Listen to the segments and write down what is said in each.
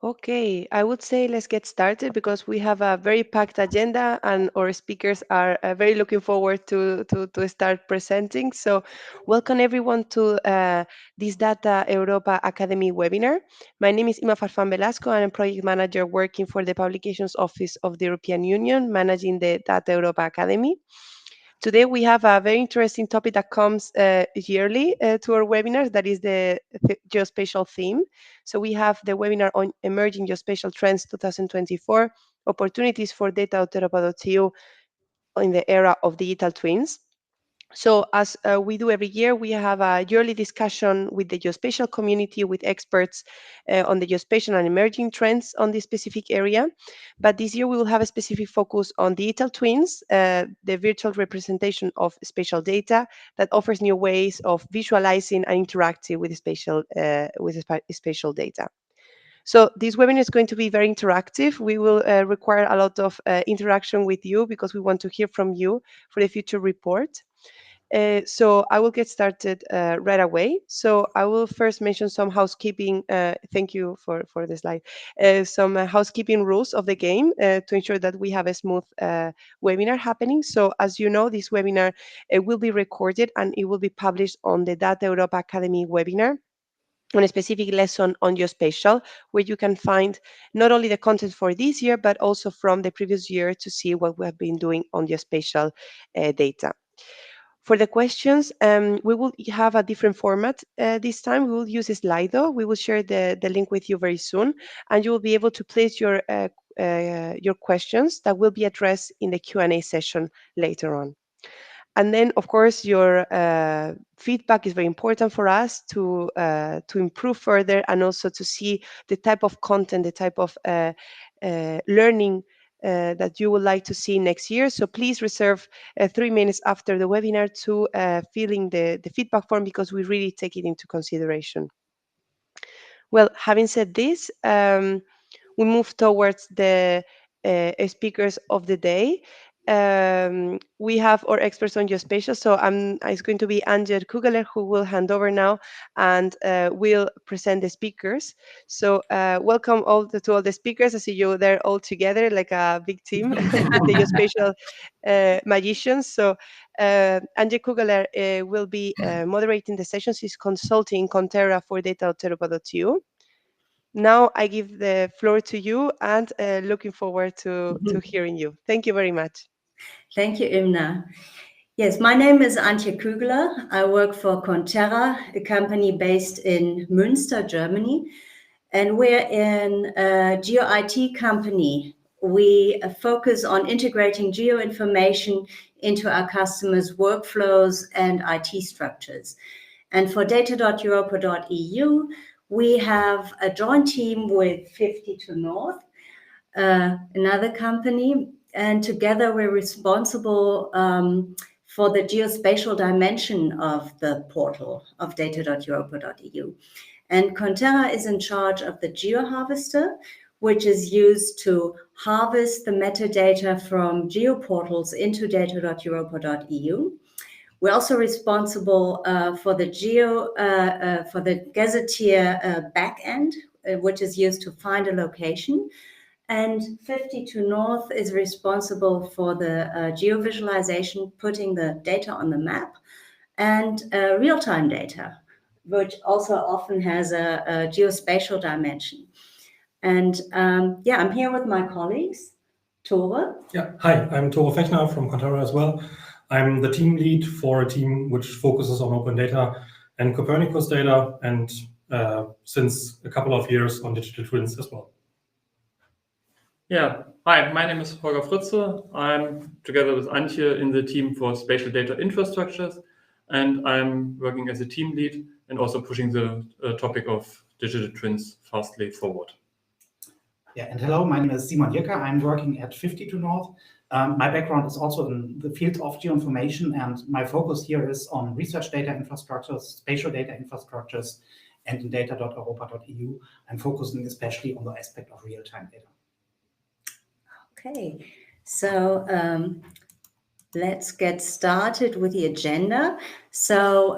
Okay, I would say let's get started because we have a very packed agenda and our speakers are very looking forward to start presenting. So welcome everyone to this Data Europa Academy webinar. My name is Ima Farfan Velasco and I'm project manager working for the Publications Office of the European Union, managing the Data Europa Academy. Today we have a very interesting topic that comes yearly to our webinars, that is the geospatial theme. So we have the webinar on Emerging Geospatial Trends 2024, Opportunities for data.europa.eu in the era of digital twins. So as we do every year, we have a yearly discussion with the geospatial community, with experts on the geospatial and emerging trends on this specific area. But this year we will have a specific focus on digital twins, the virtual representation of spatial data that offers new ways of visualizing and interacting with spatial data. So this webinar is going to be very interactive. We will require a lot of interaction with you because we want to hear from you for the future report. So I will get started right away. So I will first mention some housekeeping. Thank you for the slide. Some housekeeping rules of the game to ensure that we have a smooth webinar happening. So as you know, this webinar will be recorded and it will be published on the Data Europa Academy webinar on a specific lesson on geospatial, where you can find not only the content for this year, but also from the previous year to see what we have been doing on geospatial data. For the questions, we will have a different format this time. We will use Slido. We will share the link with you very soon, and you will be able to place your questions that will be addressed in the Q&A session later on. And then, of course, your feedback is very important for us to improve further and also to see the type of content, the type of learning that you would like to see next year. So please reserve 3 minutes after the webinar to fill in the feedback form because we really take it into consideration. Well, having said this, we move towards the speakers of the day. We have our experts on geospatial, so it's going to be Angel Kugler who will hand over now and will present the speakers. So welcome to all the speakers. I see you there all together like a big team, the geospatial magicians. So Angel Kugler will be moderating the sessions. He's consulting Conterra for data.europa.eu. Now I give the floor to you and looking forward to hearing you. Thank you very much. Thank you, Imna. Yes, my name is Antje Kügler. I work for Conterra, a company based in Münster, Germany. And we're a geo-IT company. We focus on integrating geo-information into our customers' workflows and IT structures. And for data.europa.eu, we have a joint team with 52 North, another company, and together we're responsible for the geospatial dimension of the portal of data.europa.eu. And Conterra is in charge of the GeoHarvester, which is used to harvest the metadata from geoportals into data.europa.eu. We're also responsible for the gazetteer backend, which is used to find a location. And 52 North is responsible for the geovisualization, putting the data on the map, and real-time data, which also often has a geospatial dimension. And yeah, I'm here with my colleagues. Tore? Yeah, hi, I'm Tore Fechner from Conterra as well. I'm the team lead for a team which focuses on open data and Copernicus data, and since a couple of years on digital twins as well. Yeah, hi, my name is Holger Fritze. I'm together with Antje in the team for spatial data infrastructures, and I'm working as a team lead and also pushing the topic of digital twins fastly forward. Yeah, and hello, my name is Simon Jirka. I'm working at 52 North. My background is also in the field of geoinformation, and my focus here is on research data infrastructures, spatial data infrastructures, and in data.europa.eu. I'm focusing especially on the aspect of real-time data. Okay, so let's get started with the agenda. So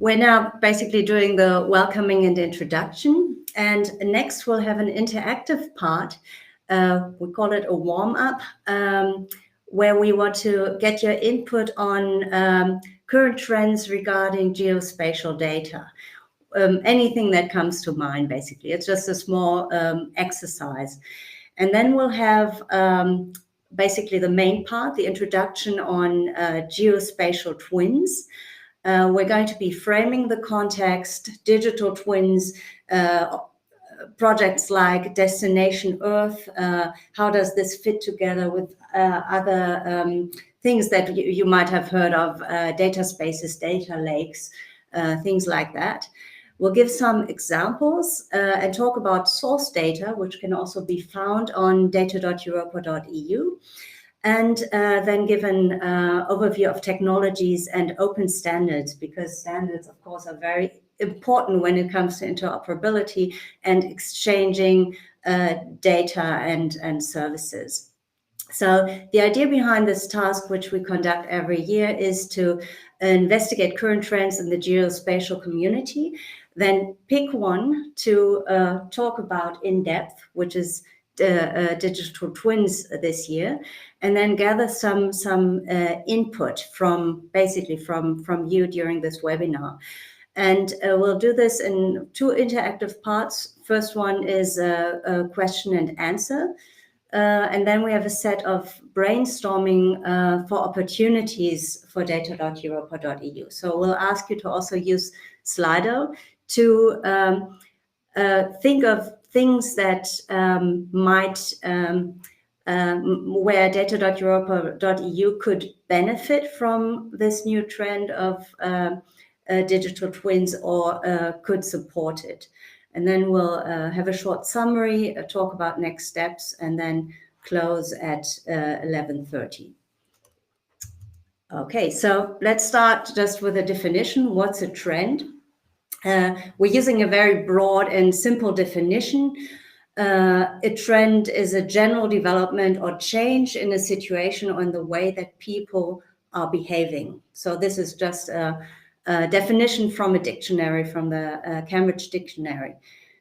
We're now basically doing the welcoming and introduction. And next we'll have an interactive part. We call it a warm-up, where we want to get your input on current trends regarding geospatial data. Anything that comes to mind, basically. It's just a small exercise. And then we'll have basically the main part, the introduction on geospatial twins. We're going to be framing the context, digital twins, projects like Destination Earth. How does this fit together with other things that you might have heard of, data spaces, data lakes, things like that. We'll give some examples and talk about source data, which can also be found on data.europa.eu. And then give an overview of technologies and open standards, because standards, of course, are very important when it comes to interoperability and exchanging data and services. So the idea behind this task, which we conduct every year, is to investigate current trends in the geospatial community, then pick one to talk about in depth, which is digital twins this year, and then gather some input from you during this webinar. And we'll do this in 2 interactive parts. First one is a question and answer. And then we have a set of brainstorming for opportunities for data.europa.eu. So we'll ask you to also use Slido to think of things that might, where data.europa.eu could benefit from this new trend of digital twins or could support it. And then we'll have a short summary, talk about next steps, and then close at 11:30. Okay, so let's start just with a definition. What's a trend? We're using a very broad and simple definition. A trend is a general development or change in a situation or in the way that people are behaving. So this is just a definition from a dictionary, from the Cambridge Dictionary.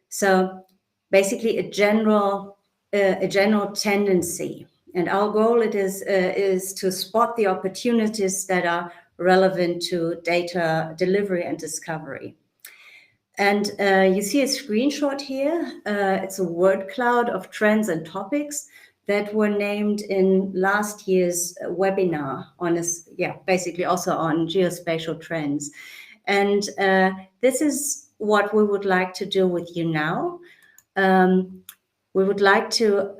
So basically a general tendency. And our goal is to spot the opportunities that are relevant to data delivery and discovery. And you see a screenshot here. It's a word cloud of trends and topics that were named in last year's webinar on this, basically also on geospatial trends. And this is what we would like to do with you now. We would like to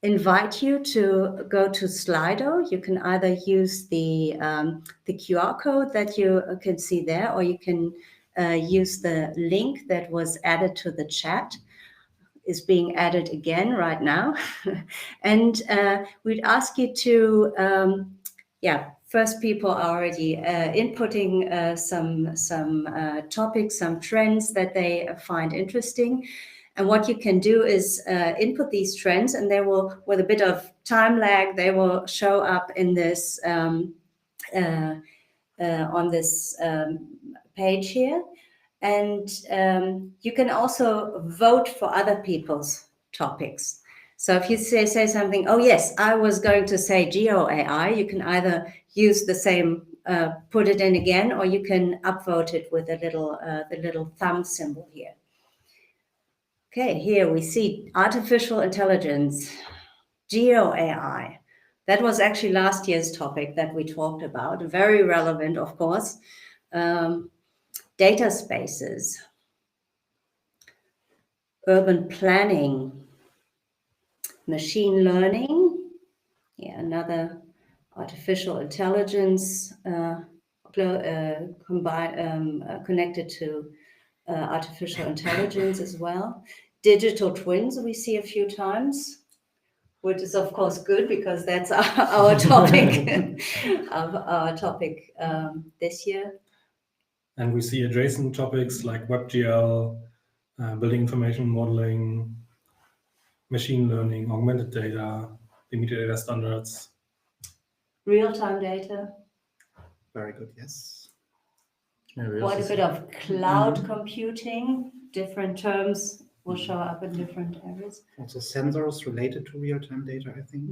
invite you to go to Slido. You can either use the QR code that you can see there, or you can use the link that was added to the chat. Is being added again right now. And we'd ask you to, first people are already inputting some topics, some trends that they find interesting. And what you can do is input these trends, and they will, with a bit of time lag, they will show up in this on this page here. And you can also vote for other people's topics. So if you say something, oh yes, I was going to say Geo AI, you can either use the same, put it in again, or you can upvote it with the little thumb symbol here. Okay, here we see artificial intelligence, Geo AI. That was actually last year's topic that we talked about, very relevant, of course. Data spaces, urban planning, machine learning, another artificial intelligence connected to artificial intelligence as well. Digital twins we see a few times, which is of course good because that's our topic our topic this year. And we see adjacent topics like WebGL, building information modeling, machine learning, augmented data, the metadata standards. Real-time data. Very good, yes. quite a bit of cloud computing. Different terms will show up in different areas. Also sensors related to real-time data, I think.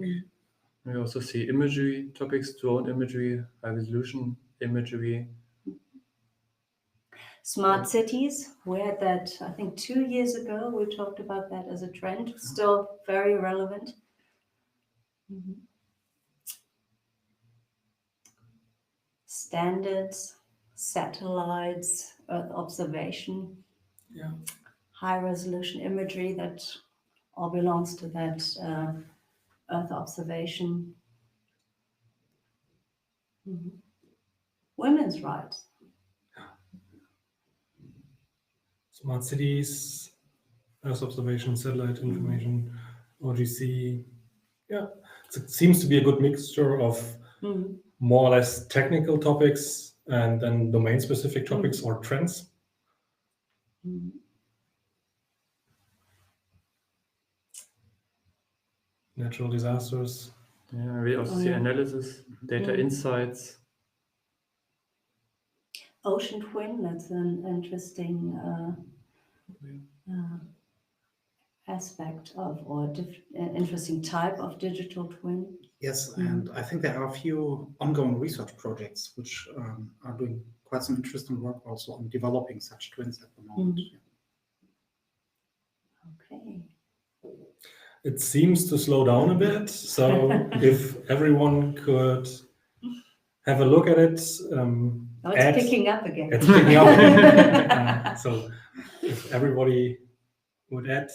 We also see imagery topics, drone imagery, high resolution imagery. Smart cities, we had that, I think 2 years ago, we talked about that as a trend, still very relevant. Standards, satellites, Earth observation, high resolution imagery, that all belongs to that Earth observation. Women's rights. Smart cities, Earth observation, satellite information, OGC. Yeah, it seems to be a good mixture of more or less technical topics and then domain-specific topics or trends. Natural disasters. Yeah, we also see analysis, data insights. Ocean twin, that's an interesting aspect of, or interesting type of digital twin. Yes, and I think there are a few ongoing research projects which are doing quite some interesting work also on developing such twins at the moment. Okay. It seems to slow down a bit, so if everyone could have a look at it. It's picking up again. It's picking up. So if everybody would add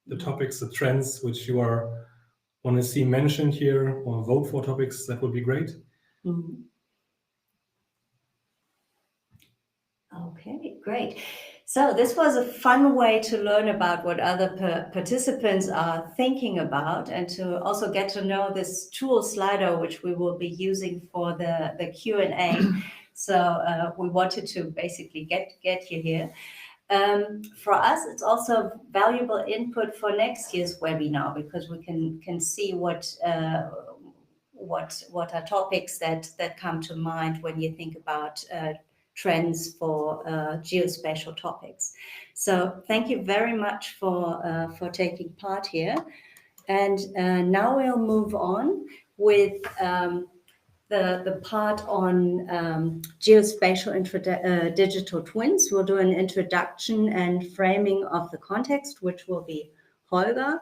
the topics, the trends which you want to see mentioned here, or vote for topics, that would be great. Okay, great. So this was a fun way to learn about what other participants are thinking about, and to also get to know this tool Slido, which we will be using for the Q&A. So we wanted to basically get you here. For us, it's also valuable input for next year's webinar, because we can see what are topics that come to mind when you think about trends for geospatial topics. So thank you very much for taking part here. And now we'll move on with the part on geospatial digital twins. We'll do an introduction and framing of the context, which will be Holger,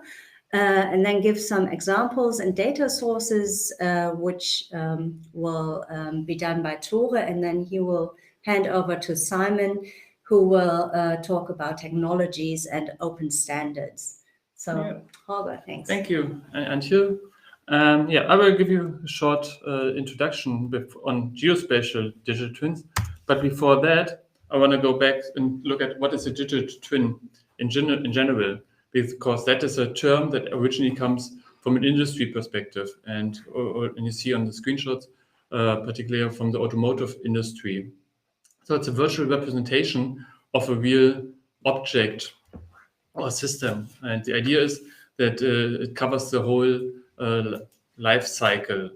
and then give some examples and data sources, which will be done by Tore, and then he will hand over to Simon, who will talk about technologies and open standards. So, Holger, thanks. Thank you, Antje. I will give you a short introduction on geospatial digital twins. But before that, I want to go back and look at what is a digital twin in general, because that is a term that originally comes from an industry perspective. And you see on the screenshots, particularly from the automotive industry. So it's a virtual representation of a real object or system. And the idea is that it covers the whole life cycle,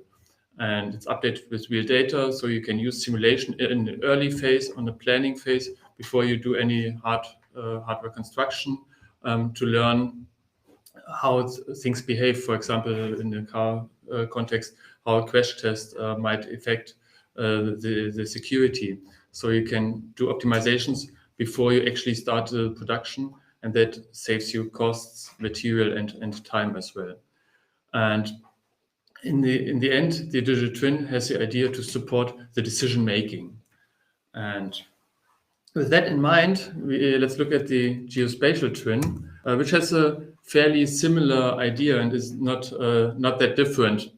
and it's updated with real data. So you can use simulation in the early phase, on the planning phase, before you do any hardware construction, to learn how things behave. For example, in the car context, how a crash test might affect the security. So you can do optimizations before you actually start the production, and that saves you costs, material, and time as well. And in the end, the digital twin has the idea to support the decision making. And with that in mind, let's look at the geospatial twin, which has a fairly similar idea and is not that different.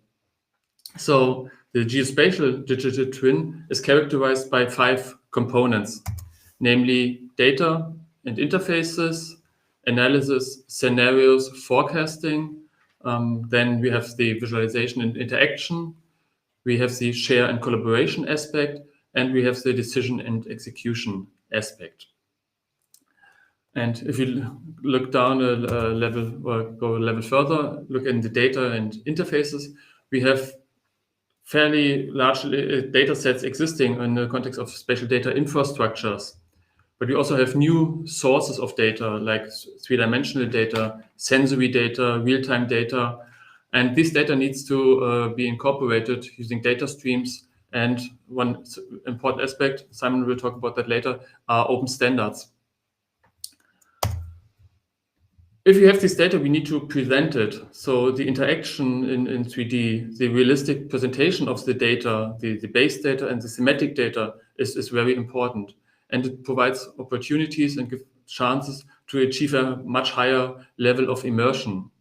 So the geospatial digital twin is characterized by 5 components, namely data and interfaces, analysis, scenarios, forecasting. Then we have the visualization and interaction. We have the share and collaboration aspect, and we have the decision and execution aspect. And if you look down a level or go a level further, look in the data and interfaces, we have fairly large data sets existing in the context of spatial data infrastructures. But we also have new sources of data, like three-dimensional data, sensory data, real-time data. And this data needs to be incorporated using data streams. And one important aspect, Simon will talk about that later, are open standards. If you have this data, we need to present it. So the interaction in 3D, the realistic presentation of the data, the base data and the thematic data is very important. And it provides opportunities and gives chances to achieve a much higher level of immersion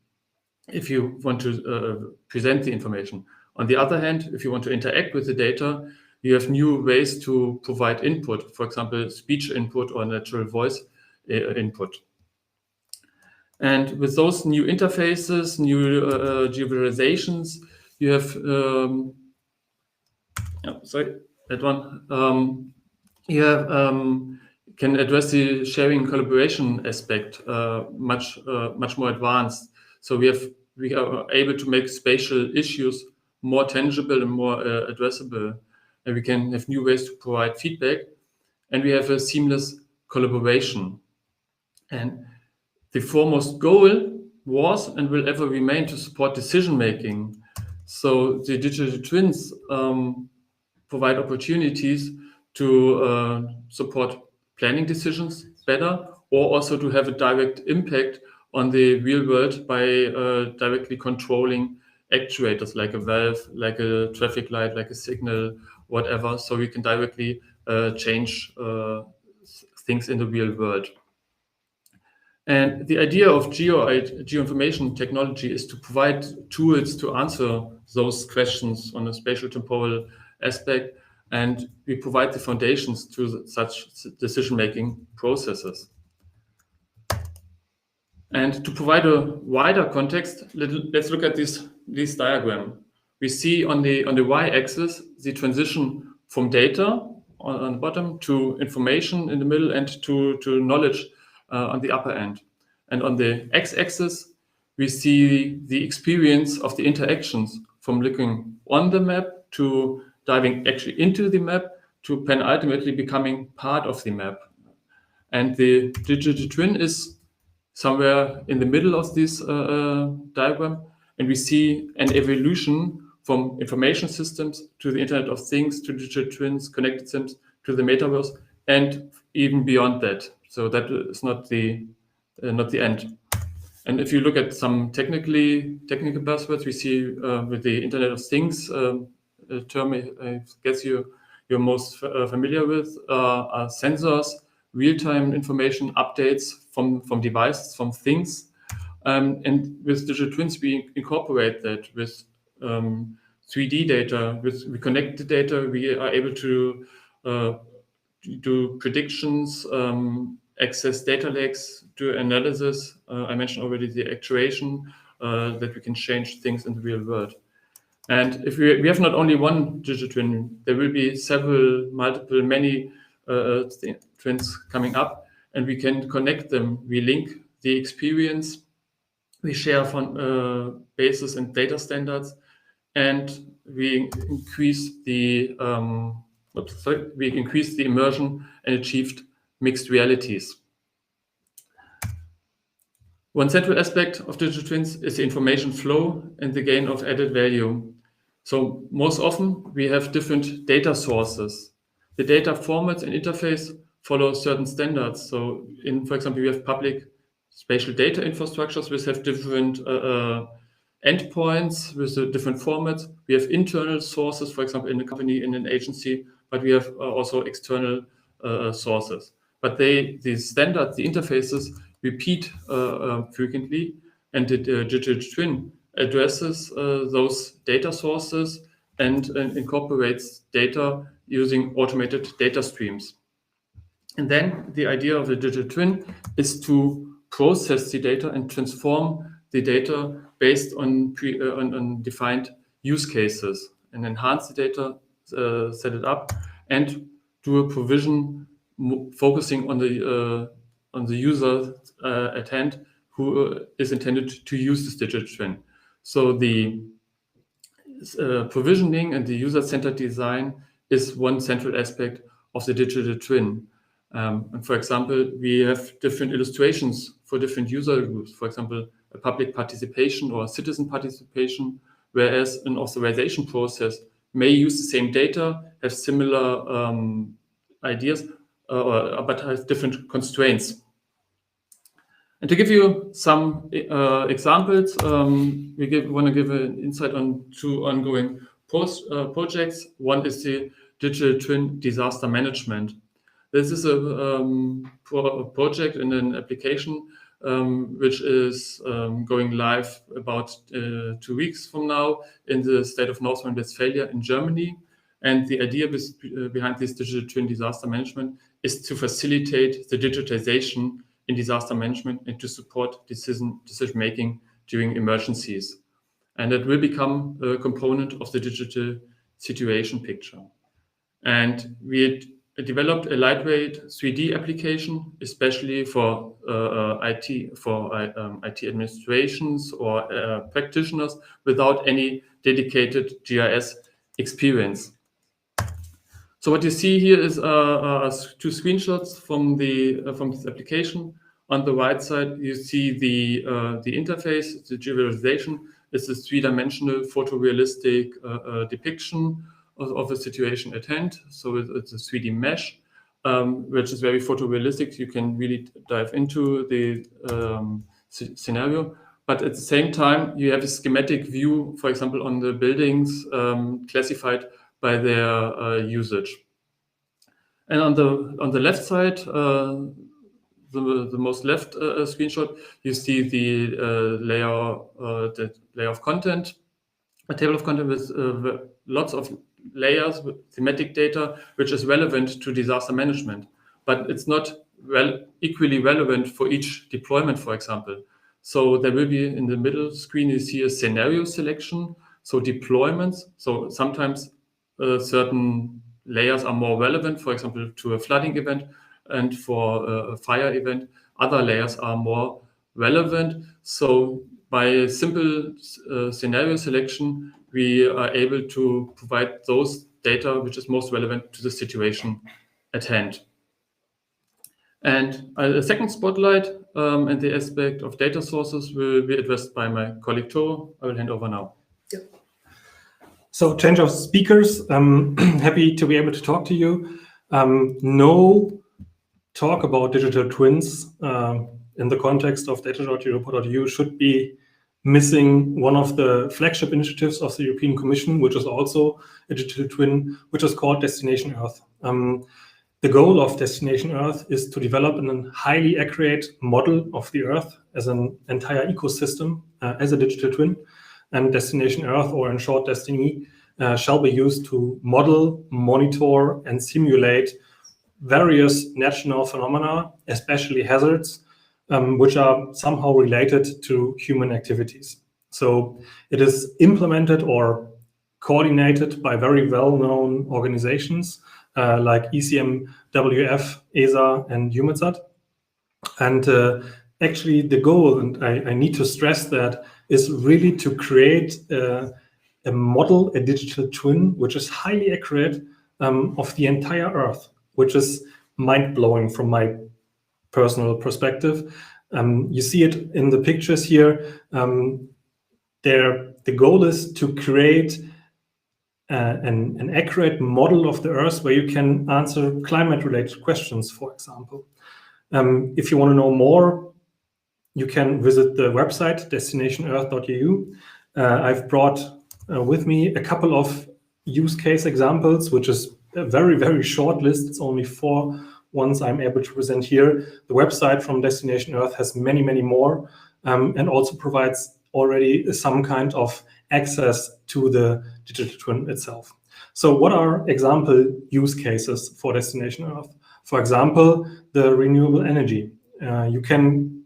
if you want to present the information. On the other hand, if you want to interact with the data, you have new ways to provide input, for example, speech input or natural voice input. And with those new interfaces, new geovisualizations, you have, that one. You have, can address the sharing collaboration aspect much more advanced. So we are able to make spatial issues more tangible and more addressable, and we can have new ways to provide feedback, and we have a seamless collaboration. And the foremost goal was and will ever remain to support decision making. So the digital twins provide opportunities to support planning decisions better, or also to have a direct impact on the real world by directly controlling actuators like a valve, like a traffic light, like a signal, whatever. So we can directly change things in the real world. And the idea of geoinformation technology is to provide tools to answer those questions on a spatial temporal aspect, and we provide the foundations to such decision-making processes. And to provide a wider context, let's look at this diagram. We see on the y-axis the transition from data on the bottom to information in the middle and to knowledge on the upper end. And on the x-axis, we see the experience of the interactions from looking on the map to diving actually into the map to ultimately becoming part of the map. And the digital twin is somewhere in the middle of this diagram, and we see an evolution from information systems to the Internet of Things, to digital twins, connected systems, to the metaverse, and even beyond that. So that is not the end. And if you look at some technical buzzwords, we see with the Internet of Things term, I guess you're most familiar with, are sensors, real-time information updates from devices, from things. And with digital twins, we incorporate that with 3D data. We connect the data, we are able to do predictions, access data lakes, do analysis. I mentioned already the actuation, that we can change things in the real world. And if we have not only one digital twin, there will be many twins coming up, and we can connect them. We link the experience, we share basis and data standards, and we increase the immersion and achieved mixed realities. One central aspect of digital twins is the information flow and the gain of added value. So most often we have different data sources. The data formats and interface follow certain standards. So for example, we have public spatial data infrastructures which have different endpoints with different formats. We have internal sources, for example, in a company, in an agency, but we have also external sources. But the interfaces repeat frequently, and the digital twin addresses those data sources and incorporates data using automated data streams. And then the idea of the digital twin is to process the data and transform the data based on defined use cases, and enhance the data, set it up, and do a provision focusing on the user at hand who is intended to use this digital twin. So the provisioning and the user-centered design is one central aspect of the digital twin. And for example, we have different illustrations for different user groups. For example, a public participation or citizen participation, whereas an authorization process may use the same data, have similar ideas, but has different constraints. And to give you some examples, we want to give an insight on two ongoing projects. One is the digital twin disaster management. This is a project in an application which is going live about 2 weeks from now in the state of North Rhine-Westphalia in Germany. And the idea behind this digital twin disaster management is to facilitate the digitization in disaster management and to support decision-making during emergencies. And it will become a component of the digital situation picture. And we developed a lightweight 3D application, especially for IT administrations or practitioners without any dedicated GIS experience. So what you see here is 2 screenshots from this application. On the right side, you see the interface, the visualization. It's a 3-dimensional photorealistic depiction of a situation at hand. So it's a 3D mesh, which is very photorealistic. You can really dive into the scenario. But at the same time, you have a schematic view, for example, on the buildings classified by their usage. And on the left side, the most left screenshot, you see the layer of content, a table of content with lots of layers with thematic data, which is relevant to disaster management, but it's not equally relevant for each deployment, for example. So there will be in the middle screen, you see a scenario selection. So deployments. So sometimes certain layers are more relevant, for example, to a flooding event, and for a fire event, other layers are more relevant. So by simple scenario selection, we are able to provide those data which is most relevant to the situation at hand. And a second spotlight and the aspect of data sources will be addressed by my colleague Toro. I will hand over now. So change of speakers, happy to be able to talk to you. No talk about digital twins in the context of data.europa.eu should be missing one of the flagship initiatives of the European Commission, which is also a digital twin, which is called Destination Earth. The goal of Destination Earth is to develop a highly accurate model of the Earth as an entire ecosystem as a digital twin. And Destination Earth, or in short, Destiny, shall be used to model, monitor, and simulate various natural phenomena, especially hazards, which are somehow related to human activities. So it is implemented or coordinated by very well-known organizations like ECMWF, ESA, and EUMETSAT. And actually the goal, and I need to stress that, is really to create a model, a digital twin, which is highly accurate of the entire Earth, which is mind-blowing from my personal perspective. You see it in the pictures here. The goal is to create an accurate model of the Earth where you can answer climate-related questions, for example. If you want to know more, you can visit the website destinationearth.eu. I've brought with me a couple of use case examples, which is a very, very short list. It's only 4 ones I'm able to present here. The website from Destination Earth has many, many more, and also provides already some kind of access to the digital twin itself. So what are example use cases for Destination Earth? For example, the renewable energy. You can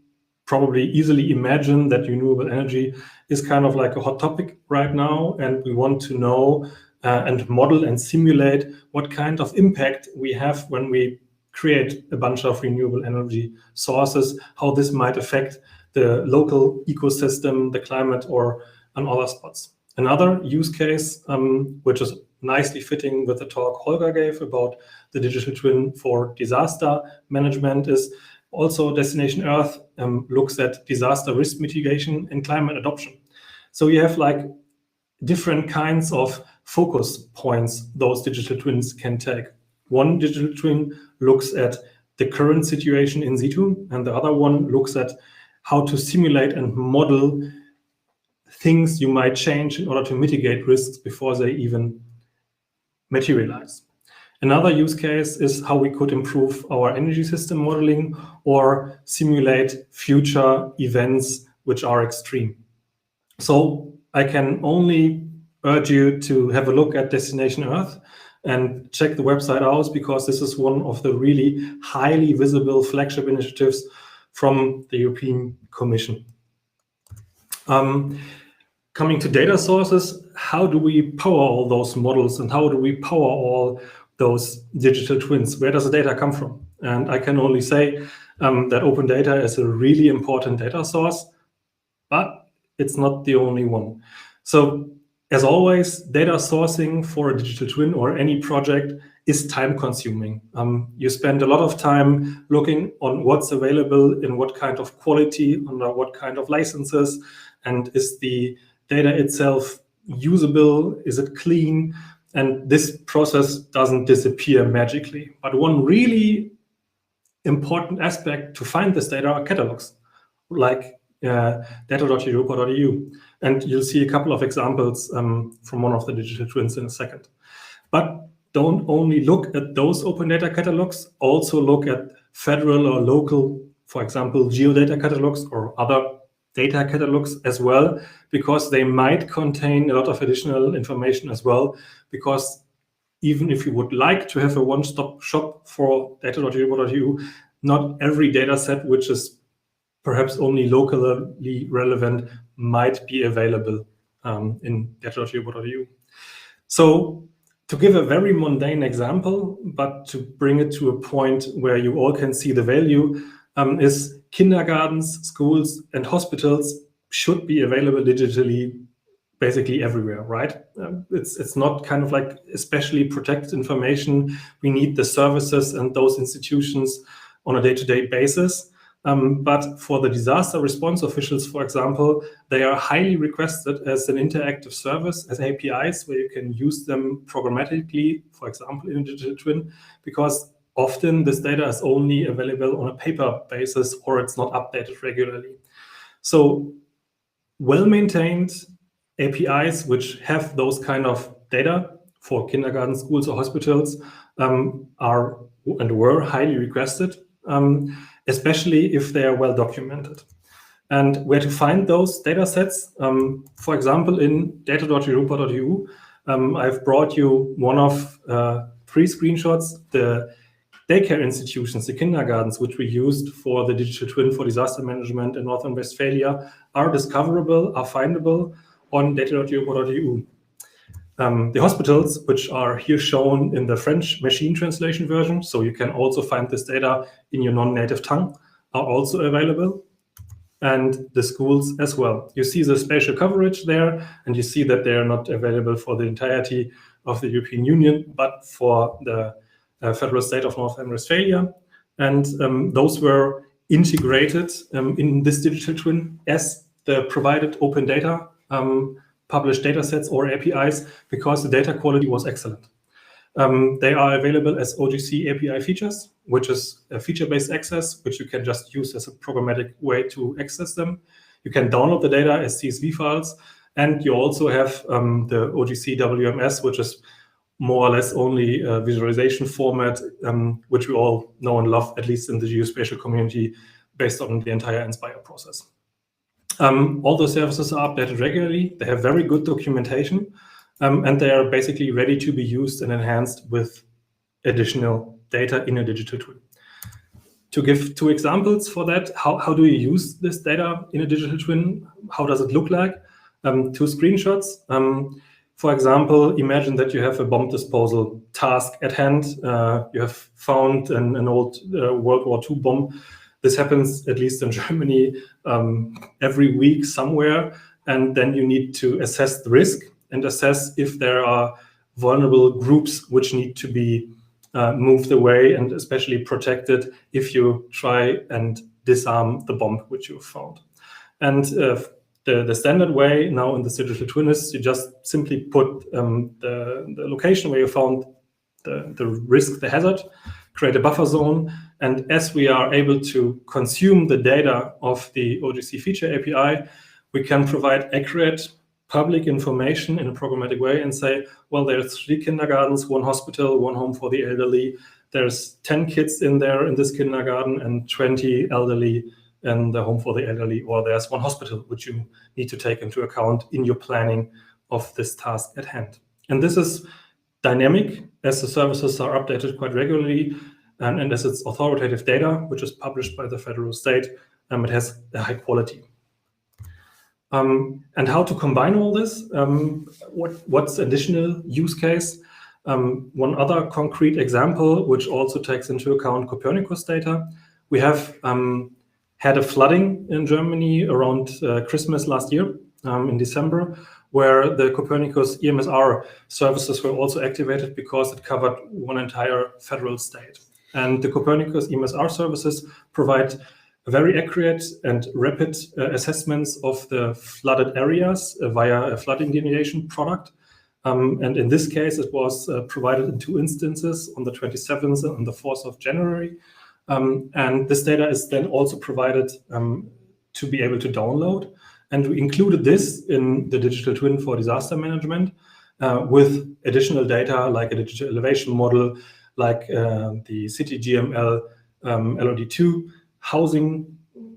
probably easily imagine that renewable energy is kind of like a hot topic right now, and we want to know and model and simulate what kind of impact we have when we create a bunch of renewable energy sources, how this might affect the local ecosystem, the climate, or on other spots. Another use case, which is nicely fitting with the talk Holger gave about the digital twin for disaster management, is also Destination Earth looks at disaster risk mitigation and climate adoption. So you have like different kinds of focus points those digital twins can take. One digital twin looks at the current situation in situ, and the other one looks at how to simulate and model things you might change in order to mitigate risks before they even materialize. Another use case is how we could improve our energy system modeling or simulate future events which are extreme. So I can only urge you to have a look at Destination Earth and check the website out, because this is one of the really highly visible flagship initiatives from the European Commission. Coming to data sources, how do we power all those models and how do we power all those digital twins? Where does the data come from? And I can only say that open data is a really important data source, but it's not the only one. So as always, data sourcing for a digital twin or any project is time consuming. You spend a lot of time looking on what's available in what kind of quality, under what kind of licenses, and is the data itself usable? Is it clean? And this process doesn't disappear magically. But one really important aspect to find this data are catalogs, like data.europa.eu. And you'll see a couple of examples from one of the digital twins in a second. But don't only look at those open data catalogs, also look at federal or local, for example, geodata catalogs or other data catalogs as well, because they might contain a lot of additional information as well. Because even if you would like to have a one-stop shop for data.europa.eu, not every data set which is perhaps only locally relevant might be available in data.europa.eu. So to give a very mundane example, but to bring it to a point where you all can see the value, is kindergartens, schools, and hospitals should be available digitally basically everywhere, right? It's not kind of like especially protected information. We need the services and those institutions on a day-to-day basis. But for the disaster response officials, for example, they are highly requested as an interactive service, as APIs, where you can use them programmatically, for example, in a digital twin, because often this data is only available on a paper basis or it's not updated regularly. So well-maintained APIs which have those kind of data for kindergarten, schools, or hospitals are and were highly requested, especially if they are well documented. And where to find those data sets, for example, in data.europa.eu, I've brought you one of 3 screenshots. The daycare institutions, the kindergartens, which we used for the digital twin for disaster management in North Rhine-Westphalia, are discoverable, are findable on data.europa.eu. The hospitals, which are here shown in the French machine translation version, so you can also find this data in your non-native tongue, are also available, and the schools as well. You see the spatial coverage there, and you see that they are not available for the entirety of the European Union, but for the federal state of North Rhine-Westphalia. And those were integrated in this digital twin as the provided open data published data sets or APIs, because the data quality was excellent. They are available as OGC API features, which is a feature-based access, which you can just use as a programmatic way to access them. You can download the data as CSV files, and you also have the OGC WMS, which is more or less only a visualization format, which we all know and love, at least in the geospatial community, based on the entire Inspire process. All those services are updated regularly. They have very good documentation, and they are basically ready to be used and enhanced with additional data in a digital twin. To give 2 examples for that, how do you use this data in a digital twin? How does it look like? 2 screenshots. For example, imagine that you have a bomb disposal task at hand. You have found an old World War II bomb. This happens, at least in Germany, every week somewhere. and then you need to assess the risk and assess if there are vulnerable groups which need to be moved away and especially protected if you try and disarm the bomb which you found. And the standard way now in the digital twin is you just simply put the location where you found the risk, the hazard, create a buffer zone. And as we are able to consume the data of the OGC feature API, we can provide accurate public information in a programmatic way and say, well, there's 3 kindergartens, 1 hospital, 1 home for the elderly. There's 10 kids in there in this kindergarten and 20 elderly in the home for the elderly, or there's 1 hospital which you need to take into account in your planning of this task at hand. And this is dynamic as the services are updated quite regularly, and as it's authoritative data, which is published by the federal state, it has a high quality. And how to combine all this? What's additional use case? One other concrete example, which also takes into account Copernicus data. We have had a flooding in Germany around Christmas last year, in December, where the Copernicus EMSR services were also activated because it covered one entire federal state. And the Copernicus EMSR services provide very accurate and rapid assessments of the flooded areas via a flooding delineation product. And in this case, it was provided in 2 instances on the 27th and the 4th of January. And this data is then also provided to be able to download. And we included this in the digital twin for disaster management with additional data like a digital elevation model, like the city GML LOD2, housing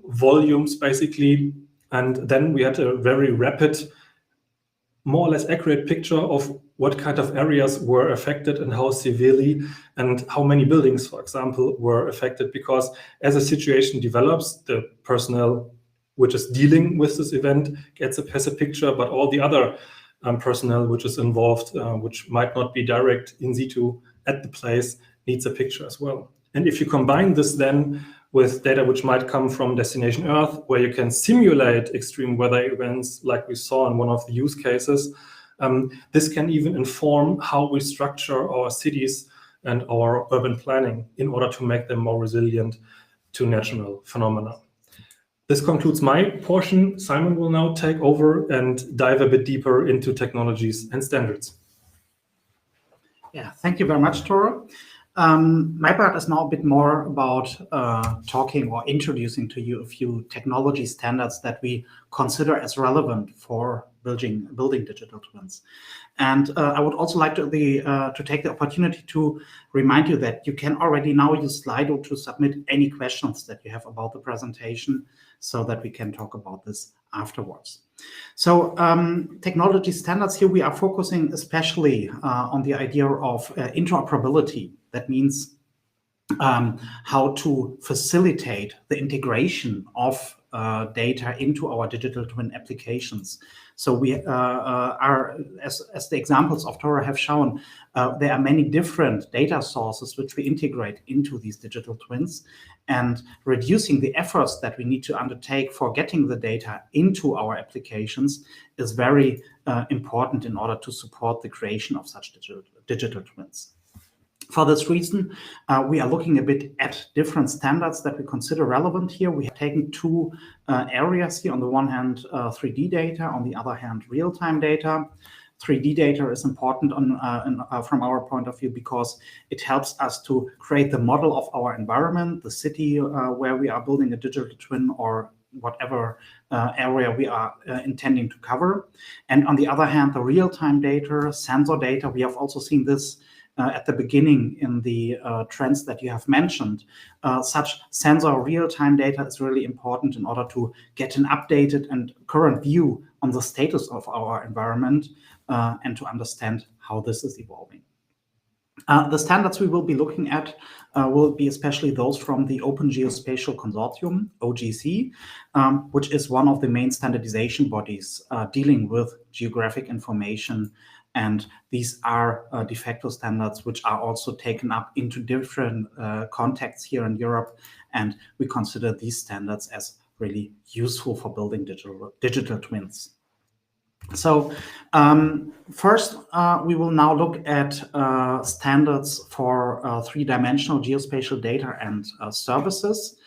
volumes basically. And then we had a very rapid, more or less accurate picture of what kind of areas were affected and how severely, and how many buildings, for example, were affected. Because as a situation develops, the personnel which is dealing with this event has a picture, but all the other personnel which is involved, which might not be direct in situ at the place, needs a picture as well. And if you combine this then with data which might come from Destination Earth, where you can simulate extreme weather events like we saw in one of the use cases, this can even inform how we structure our cities and our urban planning in order to make them more resilient to natural phenomena. This concludes my portion. Simon will now take over and dive a bit deeper into technologies and standards. Yeah, thank you very much, Toro. My part is now a bit more about talking or introducing to you a few technology standards that we consider as relevant for building digital twins. And I would also like to take the opportunity to remind you that you can already now use Slido to submit any questions that you have about the presentation, so that we can talk about this afterwards. So technology standards, here we are focusing especially on the idea of interoperability. That means how to facilitate the integration of data into our digital twin applications. So we are, as the examples of Toro have shown, there are many different data sources which we integrate into these digital twins, and reducing the efforts that we need to undertake for getting the data into our applications is very important in order to support the creation of such digital twins. For this reason, we are looking a bit at different standards that we consider relevant here. We have taken 2 areas here. On the one hand, 3D data, on the other hand, real-time data. 3D data is important from our point of view because it helps us to create the model of our environment, the city where we are building a digital twin, or whatever area we are intending to cover. And on the other hand, the real-time data, sensor data, we have also seen this at the beginning in the trends that you have mentioned. Such sensor real-time data is really important in order to get an updated and current view on the status of our environment and to understand how this is evolving. The standards we will be looking at will be especially those from the Open Geospatial Consortium, OGC, which is one of the main standardization bodies dealing with geographic information. And these are de facto standards which are also taken up into different contexts here in Europe. And we consider these standards as really useful for building digital twins. So first, we will now look at standards for three-dimensional geospatial data and services.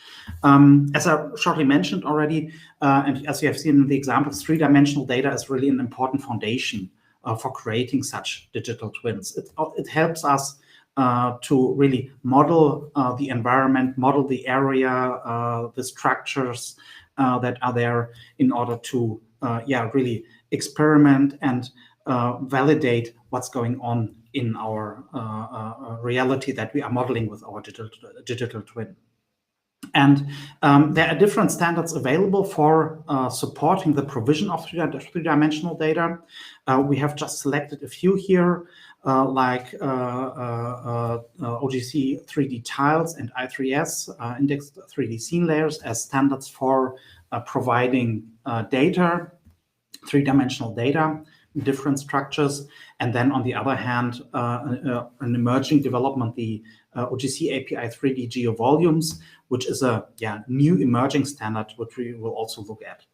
As I shortly mentioned already, and as you have seen in the examples, three-dimensional data is really an important foundation for creating such digital twins. It helps us to really model the environment, model the area, the structures that are there in order to really experiment and validate what's going on in our reality that we are modeling with our digital twin. And there are different standards available for supporting the provision of three-dimensional data. We have just selected a few here, like OGC 3D tiles and I3S, indexed 3D scene layers, as standards for providing data, three-dimensional data, different structures. And then on the other hand, an emerging development, the OGC API 3D GeoVolumes, which is a new emerging standard, which we will also look at.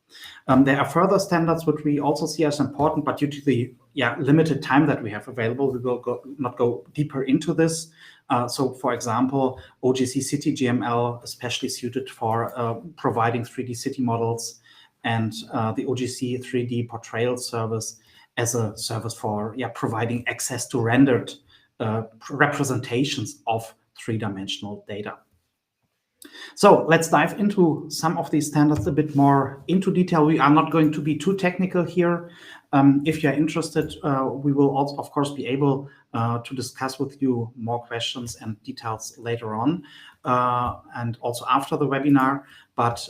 There are further standards which we also see as important, but due to the limited time that we have available, we will not go deeper into this. So, for example, OGC City GML, especially suited for providing 3D city models, and the OGC 3D portrayal service as a service for providing access to rendered representations of three-dimensional data. So let's dive into some of these standards a bit more into detail. We are not going to be too technical here. If you're interested, we will also, of course, be able to discuss with you more questions and details later on, and also after the webinar. But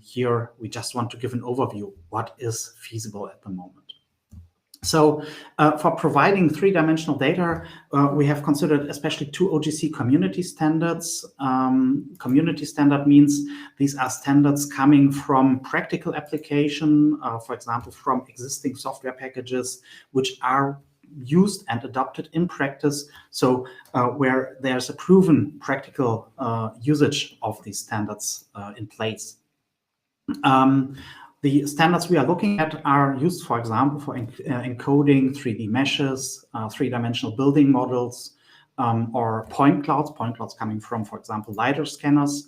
here we just want to give an overview what is feasible at the moment. So for providing three-dimensional data, we have considered especially two OGC community standards. Community standard means these are standards coming from practical application, for example, from existing software packages, which are used and adopted in practice. So where there's a proven practical usage of these standards in place. The standards we are looking at are used, for example, for encoding 3D meshes, three-dimensional building models, or point clouds coming from, for example, LiDAR scanners.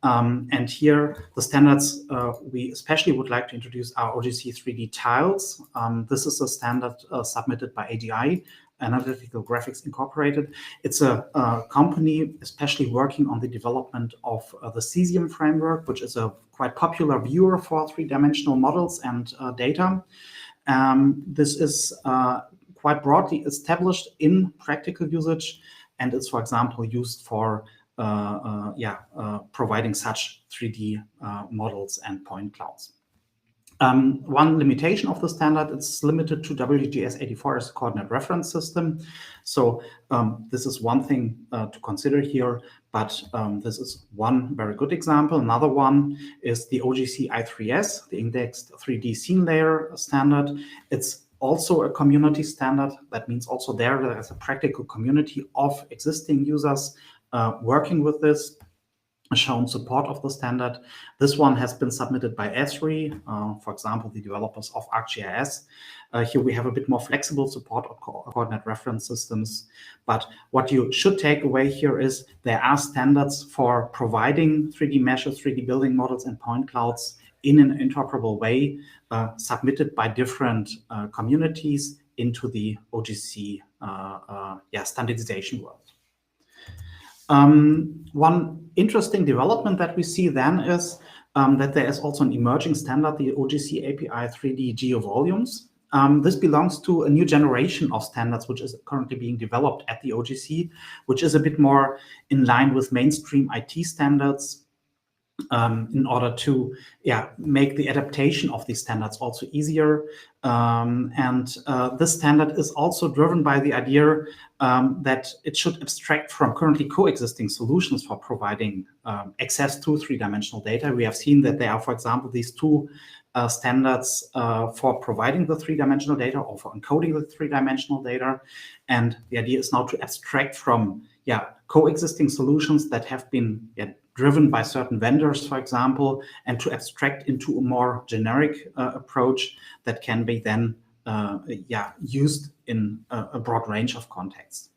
And here, the standards we especially would like to introduce are OGC 3D tiles. This is a standard submitted by AGI, Analytical Graphics Incorporated. It's a company especially working on the development of the Cesium framework, which is a quite popular viewer for three-dimensional models and data. This is quite broadly established in practical usage, and it's, for example, used for providing such 3D models and point clouds. One limitation of the standard, it's limited to WGS84 as a coordinate reference system. So this is one thing to consider here, but this is one very good example. Another one is the OGC I3S, the indexed 3D scene layer standard. It's also a community standard. That means also there is a practical community of existing users working with this, shown support of the standard. This one has been submitted by Esri, for example, the developers of ArcGIS. Here we have a bit more flexible support of coordinate reference systems. But what you should take away here is there are standards for providing 3D meshes, 3D building models, and point clouds in an interoperable way, submitted by different communities into the OGC standardization world. One interesting development that we see then is that there is also an emerging standard, the OGC API 3D GeoVolumes. This belongs to a new generation of standards, which is currently being developed at the OGC, which is a bit more in line with mainstream IT standards, in order to make the adaptation of these standards also easier. This standard is also driven by the idea that it should abstract from currently coexisting solutions for providing access to three-dimensional data. We have seen that there are, for example, these two standards for providing the three-dimensional data or for encoding the three-dimensional data. And the idea is now to abstract from coexisting solutions that have been driven by certain vendors, for example, and to abstract into a more generic approach that can be then used in a broad range of contexts.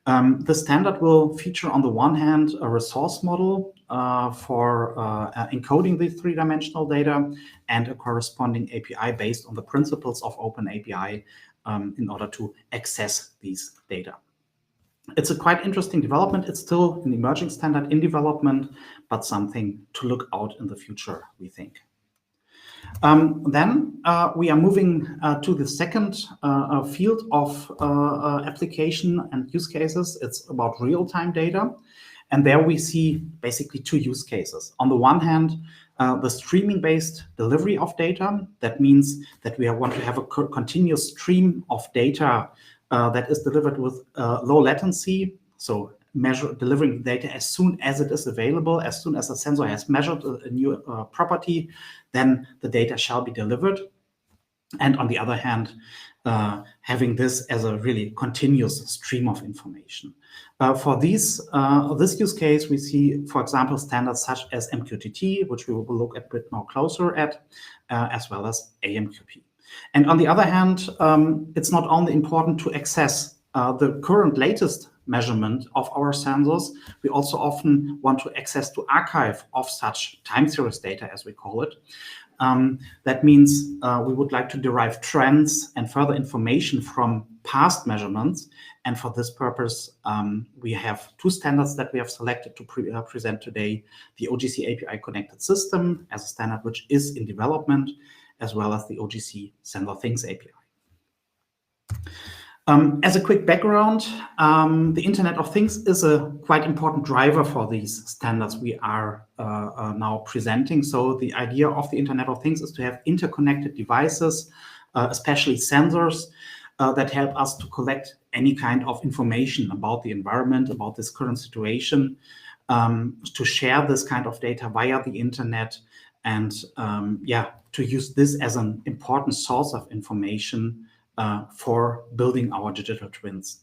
The standard will feature, on the one hand, a resource model for encoding the three-dimensional data and a corresponding API based on the principles of Open API in order to access these data. It's a quite interesting development. It's still an emerging standard in development, but something to look out in the future, we think. Then we are moving to the second field of application and use cases. It's about real-time data. And there we see basically two use cases. On the one hand, the streaming-based delivery of data. That means that we want to have a continuous stream of data that is delivered with low latency. So delivering data as soon as it is available, as soon as the sensor has measured a new property, then the data shall be delivered. And on the other hand, having this as a really continuous stream of information. For this use case, we see, for example, standards such as MQTT, which we will look a bit more closer at, as well as AMQP. And on the other hand, it's not only important to access the current latest measurement of our sensors, we also often want to access to archive of such time series data, as we call it. That means we would like to derive trends and further information from past measurements. And for this purpose, we have two standards that we have selected to present today: the OGC API Connected System as a standard which is in development, as well as the OGC Sensor Things API. As a quick background, the Internet of Things is a quite important driver for these standards we are now presenting. So the idea of the Internet of Things is to have interconnected devices, especially sensors, that help us to collect any kind of information about the environment, about this current situation, to share this kind of data via the Internet, and to use this as an important source of information for building our digital twins.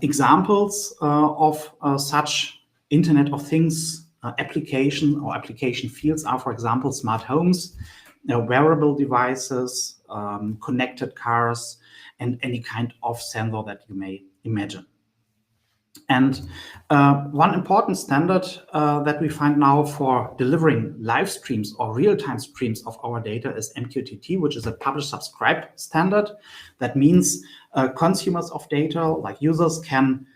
Examples of such Internet of Things application or application fields are, for example, smart homes, wearable devices, connected cars, and any kind of sensor that you may imagine. And one important standard that we find now for delivering live streams or real-time streams of our data is MQTT, which is a publish-subscribe standard. That means consumers of data, like users, can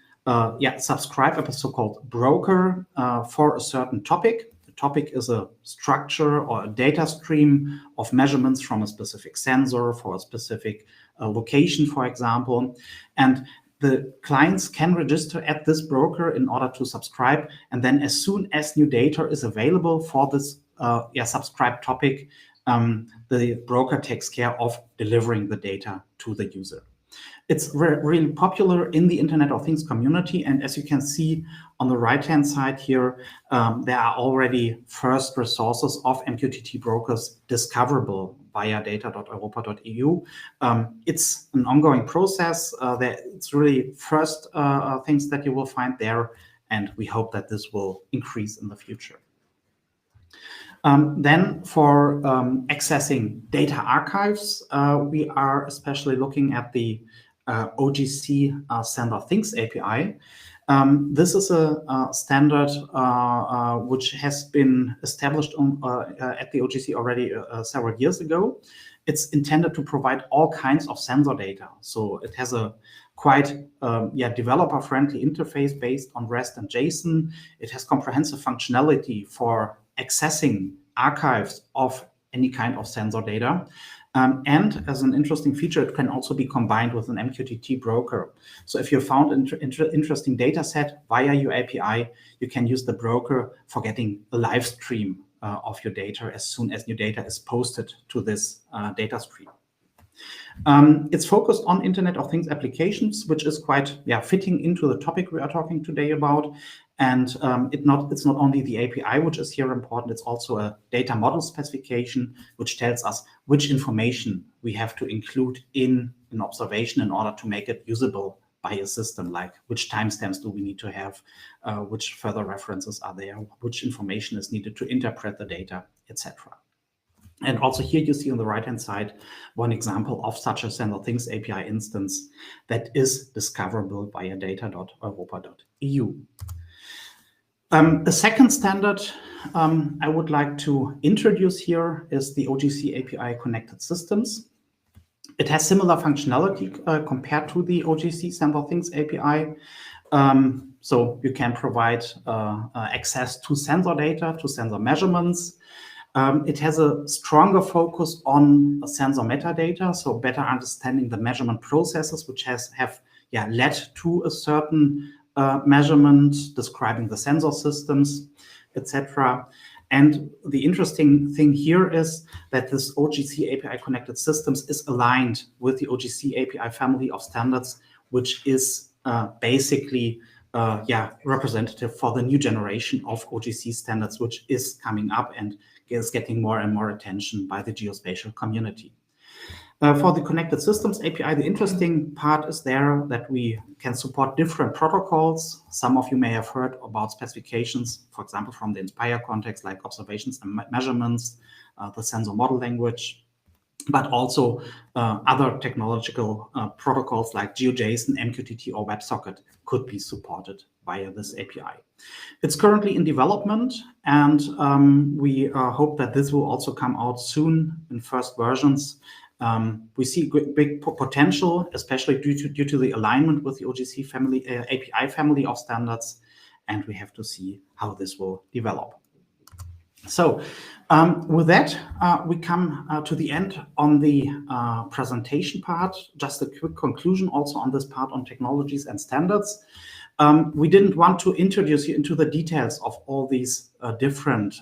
subscribe to a so-called broker for a certain topic. The topic is a structure or a data stream of measurements from a specific sensor for a specific location, for example. And the clients can register at this broker in order to subscribe. And then as soon as new data is available for this subscribed topic, the broker takes care of delivering the data to the user. It's really popular in the Internet of Things community. And as you can see on the right-hand side here, there are already first resources of MQTT brokers discoverable via data.europa.eu. It's an ongoing process. It's really first things that you will find there, and we hope that this will increase in the future. Then for accessing data archives, we are especially looking at the OGC Sensor Things API. This is a standard which has been established at the OGC already several years ago. It's intended to provide all kinds of sensor data. So it has a quite developer-friendly interface based on REST and JSON. It has comprehensive functionality for accessing archives of any kind of sensor data. And as an interesting feature, it can also be combined with an MQTT broker. So if you found an interesting data set via your API, you can use the broker for getting a live stream of your data as soon as new data is posted to this data stream. It's focused on Internet of Things applications, which is quite fitting into the topic we are talking today about. And it's not only the API which is here important, it's also a data model specification which tells us which information we have to include in an observation in order to make it usable by a system, like which timestamps do we need to have, which further references are there, which information is needed to interpret the data, etc. And also here you see on the right-hand side one example of such a sensor things API instance that is discoverable via data.europa.eu. A second standard I would like to introduce here is the OGC API Connected Systems. It has similar functionality compared to the OGC Sensor Things API. So you can provide access to sensor data, to sensor measurements. It has a stronger focus on sensor metadata, so better understanding the measurement processes which have led to a certain measurement, describing the sensor systems, etc. And the interesting thing here is that this OGC API Connected Systems is aligned with the OGC API family of standards, which is basically representative for the new generation of OGC standards, which is coming up and is getting more and more attention by the geospatial community. For the Connected Systems API, the interesting part is there that we can support different protocols. Some of you may have heard about specifications, for example, from the Inspire context, like observations and measurements, the sensor model language, but also other technological protocols like GeoJSON, MQTT, or WebSocket could be supported via this API. It's currently in development, and we hope that this will also come out soon in first versions. We see big potential, especially due to the alignment with the OGC family, API family of standards, and we have to see how this will develop. So with that, we come to the end on the presentation part. Just a quick conclusion also on this part on technologies and standards. We didn't want to introduce you into the details of all these different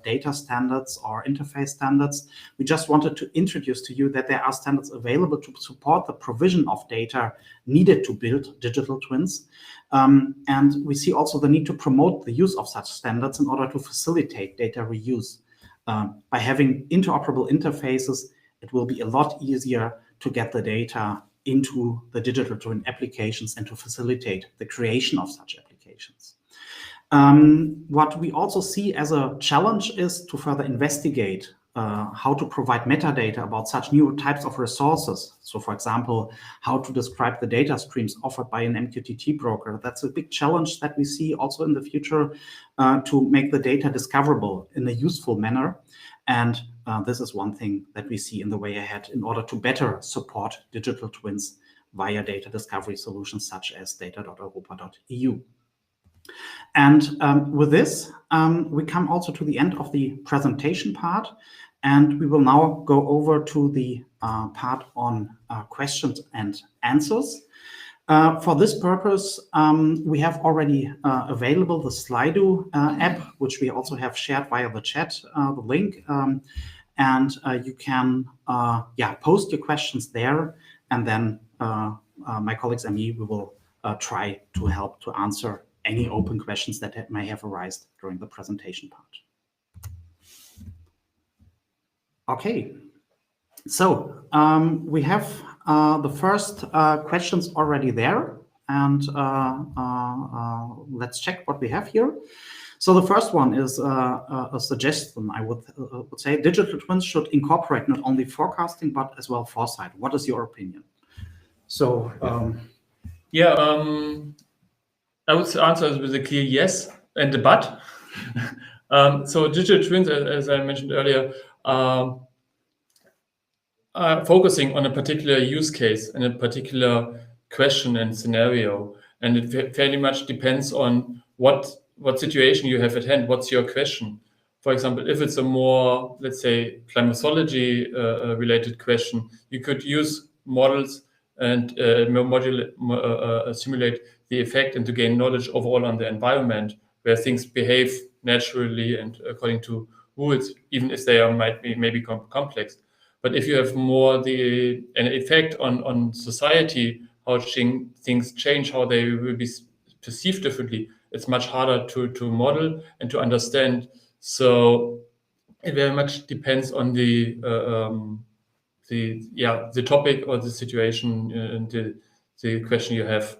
data standards or interface standards. We just wanted to introduce to you that there are standards available to support the provision of data needed to build digital twins. And we see also the need to promote the use of such standards in order to facilitate data reuse. By having interoperable interfaces, it will be a lot easier to get the data into the digital twin applications and to facilitate the creation of such applications. What we also see as a challenge is to further investigate how to provide metadata about such new types of resources. So for example, how to describe the data streams offered by an MQTT broker. That's a big challenge that we see also in the future to make the data discoverable in a useful manner. And this is one thing that we see in the way ahead in order to better support digital twins via data discovery solutions such as data.europa.eu. And with this, we come also to the end of the presentation part, and we will now go over to the part on questions and answers. For this purpose, we have already available the Slido app, which we also have shared via the chat, the link. And you can post your questions there, and then my colleagues and me, we will try to help to answer any open questions that may have arisen during the presentation part. Okay, so we have the first questions already there, and let's check what we have here. So the first one is a suggestion. I would say digital twins should incorporate not only forecasting but as well foresight. What is your opinion? So I would answer with a clear yes and a but. So digital twins, as I mentioned earlier, are focusing on a particular use case and a particular question and scenario, and it fairly much depends on what situation you have at hand. What's your question? For example, if it's a more, let's say, climatology related question, you could use models and simulate the effect and to gain knowledge overall on the environment where things behave naturally and according to rules, even if they might be maybe complex. But if you have more an effect on society, how things change, how they will be perceived differently, it's much harder to model and to understand. So it very much depends on the topic or the situation and the question you have.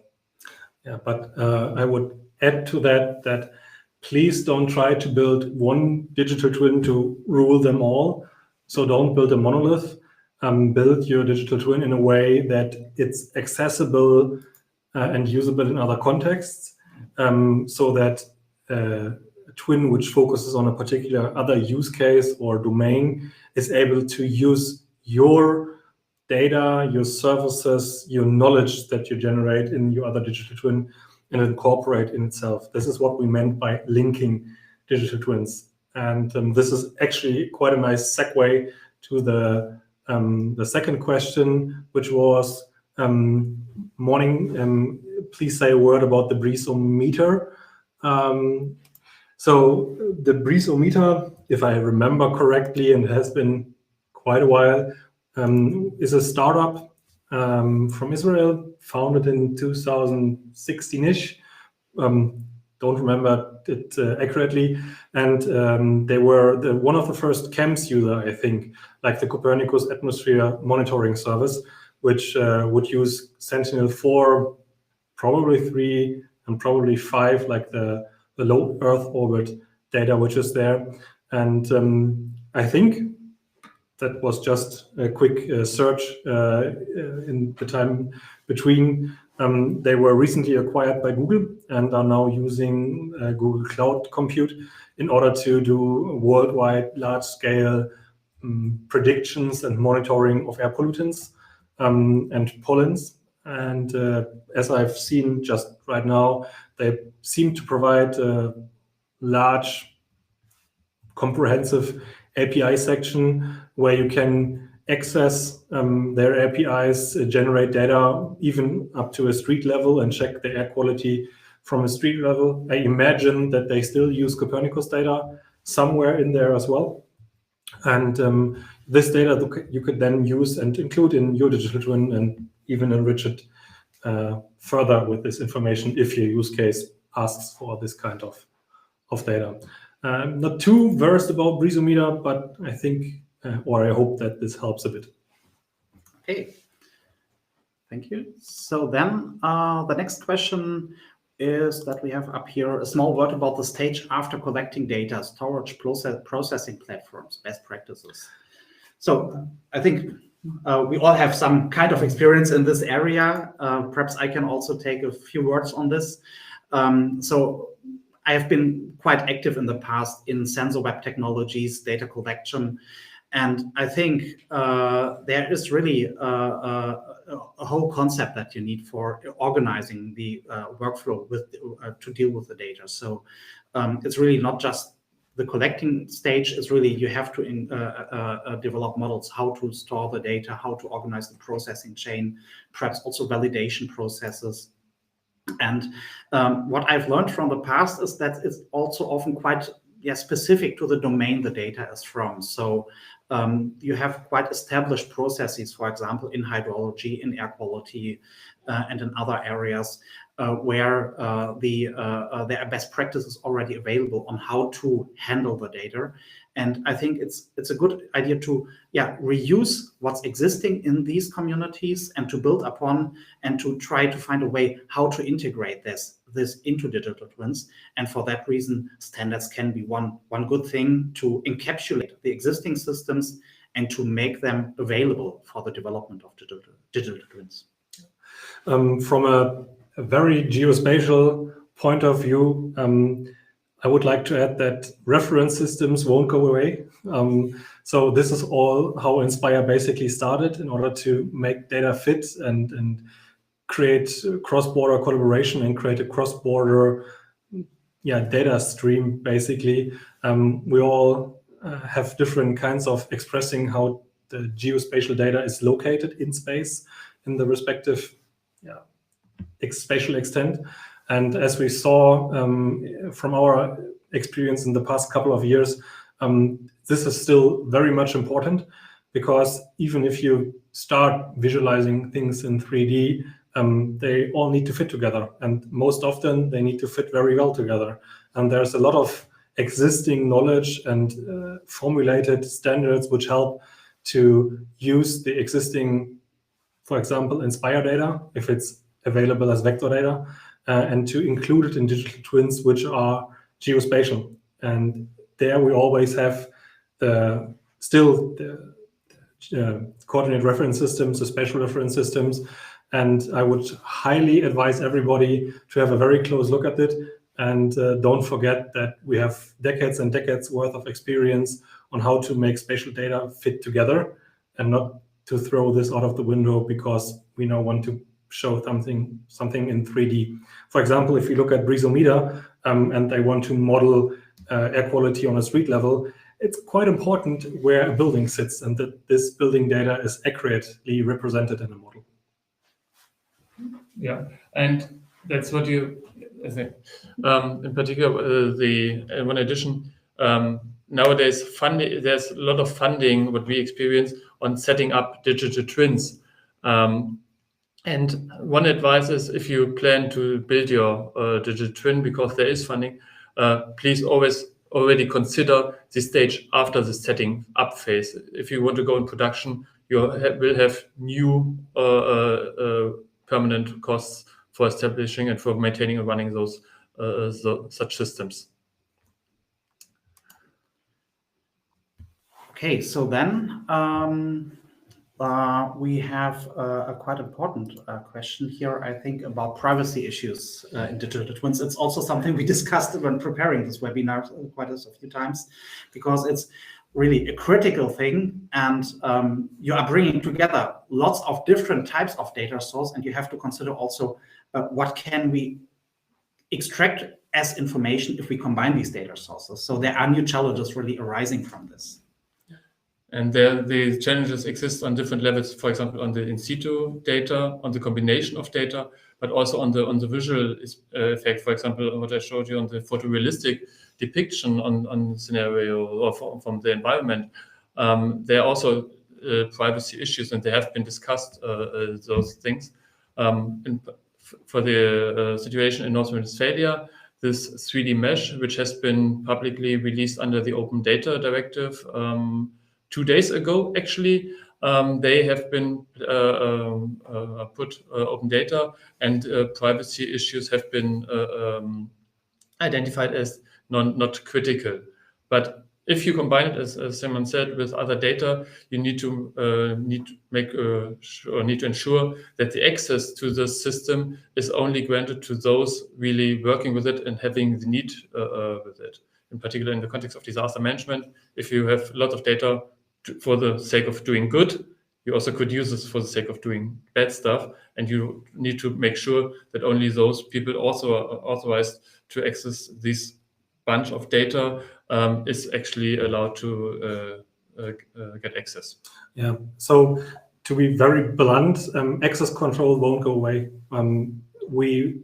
Yeah, but I would add to that please don't try to build one digital twin to rule them all. So don't build a monolith. Build your digital twin in a way that it's accessible and usable in other contexts, so that a twin which focuses on a particular other use case or domain is able to use your data, your services, your knowledge that you generate in your other digital twin and incorporate in itself. This is what we meant by linking digital twins. And this is actually quite a nice segue to the second question, which was, morning, please say a word about the BRISometer. So the BRISometer, if I remember correctly, and it has been quite a while, is a startup from Israel, founded in 2016-ish. Don't remember it accurately. And they were one of the first CAMS user, I think, like the Copernicus Atmosphere Monitoring Service, which would use Sentinel-4, probably 3, and probably 5, like the low Earth orbit data which is there. And I think that was just a quick search in the time between. They were recently acquired by Google and are now using Google Cloud Compute in order to do worldwide large-scale predictions and monitoring of air pollutants and pollens. And as I've seen just right now, they seem to provide a large, comprehensive API section where you can access their APIs, generate data even up to a street level and check the air quality from a street level. I imagine that they still use Copernicus data somewhere in there as well. And this data you could then use and include in your digital twin and even enrich it further with this information if your use case asks for this kind of data. Not too versed about BRISometer, but I think, or I hope that this helps a bit. Okay, thank you. So then the next question is that we have up here a small word about the stage after collecting data, storage, processing platforms, best practices. So I think we all have some kind of experience in this area. Perhaps I can also take a few words on this. So I have been quite active in the past in sensor web technologies, data collection, and I think there is really a whole concept that you need for organizing the workflow with to deal with the data. So it's really not just the collecting stage. It's really you have to develop models, how to store the data, how to organize the processing chain, perhaps also validation processes. And what I've learned from the past is that it's also often quite specific to the domain the data is from. So you have quite established processes, for example, in hydrology, in air quality, and in other areas where there are best practices already available on how to handle the data. And I think it's a good idea to reuse what's existing in these communities and to build upon and to try to find a way how to integrate this into digital twins. And for that reason, standards can be one good thing to encapsulate the existing systems and to make them available for the development of digital twins. From a very geospatial point of view, I would like to add that reference systems won't go away. So this is all how Inspire basically started in order to make data fit and create cross-border collaboration and create a cross-border data stream, basically. We all have different kinds of expressing how the geospatial data is located in space in the respective spatial extent. And as we saw from our experience in the past couple of years, this is still very much important, because even if you start visualizing things in 3D, they all need to fit together. And most often they need to fit very well together. And there's a lot of existing knowledge and formulated standards which help to use the existing, for example, Inspire data, if it's available as vector data, and to include it in digital twins, which are geospatial. And there we always have the coordinate reference systems, the spatial reference systems. And I would highly advise everybody to have a very close look at it. And don't forget that we have decades and decades worth of experience on how to make spatial data fit together, and not to throw this out of the window because we now want to show something in 3D. For example, if you look at Brisometer and they want to model air quality on a street level, it's quite important where a building sits and that this building data is accurately represented in a model. Yeah, and that's what I think. In particular, one addition, nowadays there's a lot of funding, what we experience, on setting up digital twins. And one advice is, if you plan to build your digital twin, because there is funding, please always already consider the stage after the setting up phase. If you want to go in production, you will have new permanent costs for establishing and for maintaining and running those such systems. Okay, so then we have a quite important question here, I think, about privacy issues in digital twins. It's also something we discussed when preparing this webinar quite a few times, because it's really a critical thing, and you are bringing together lots of different types of data source, and you have to consider also what can we extract as information if we combine these data sources. So there are new challenges really arising from this. And the challenges exist on different levels, for example, on the in situ data, on the combination of data, but also on the visual effect. For example, what I showed you on the photorealistic depiction on scenario or from the environment. There are also privacy issues, and they have been discussed, those things. For the situation in North Rhine-Westphalia, this 3D mesh, which has been publicly released under the Open Data Directive 2 days ago, actually, they have been put open data, and privacy issues have been identified as not critical. But if you combine it, as Simon said, with other data, you need to ensure that the access to the system is only granted to those really working with it and having the need with it. In particular, in the context of disaster management, if you have a lot of data for the sake of doing good, you also could use this for the sake of doing bad stuff, and you need to make sure that only those people also are authorized to access this bunch of data is actually allowed to get access. Yeah, so to be very blunt, access control won't go away. We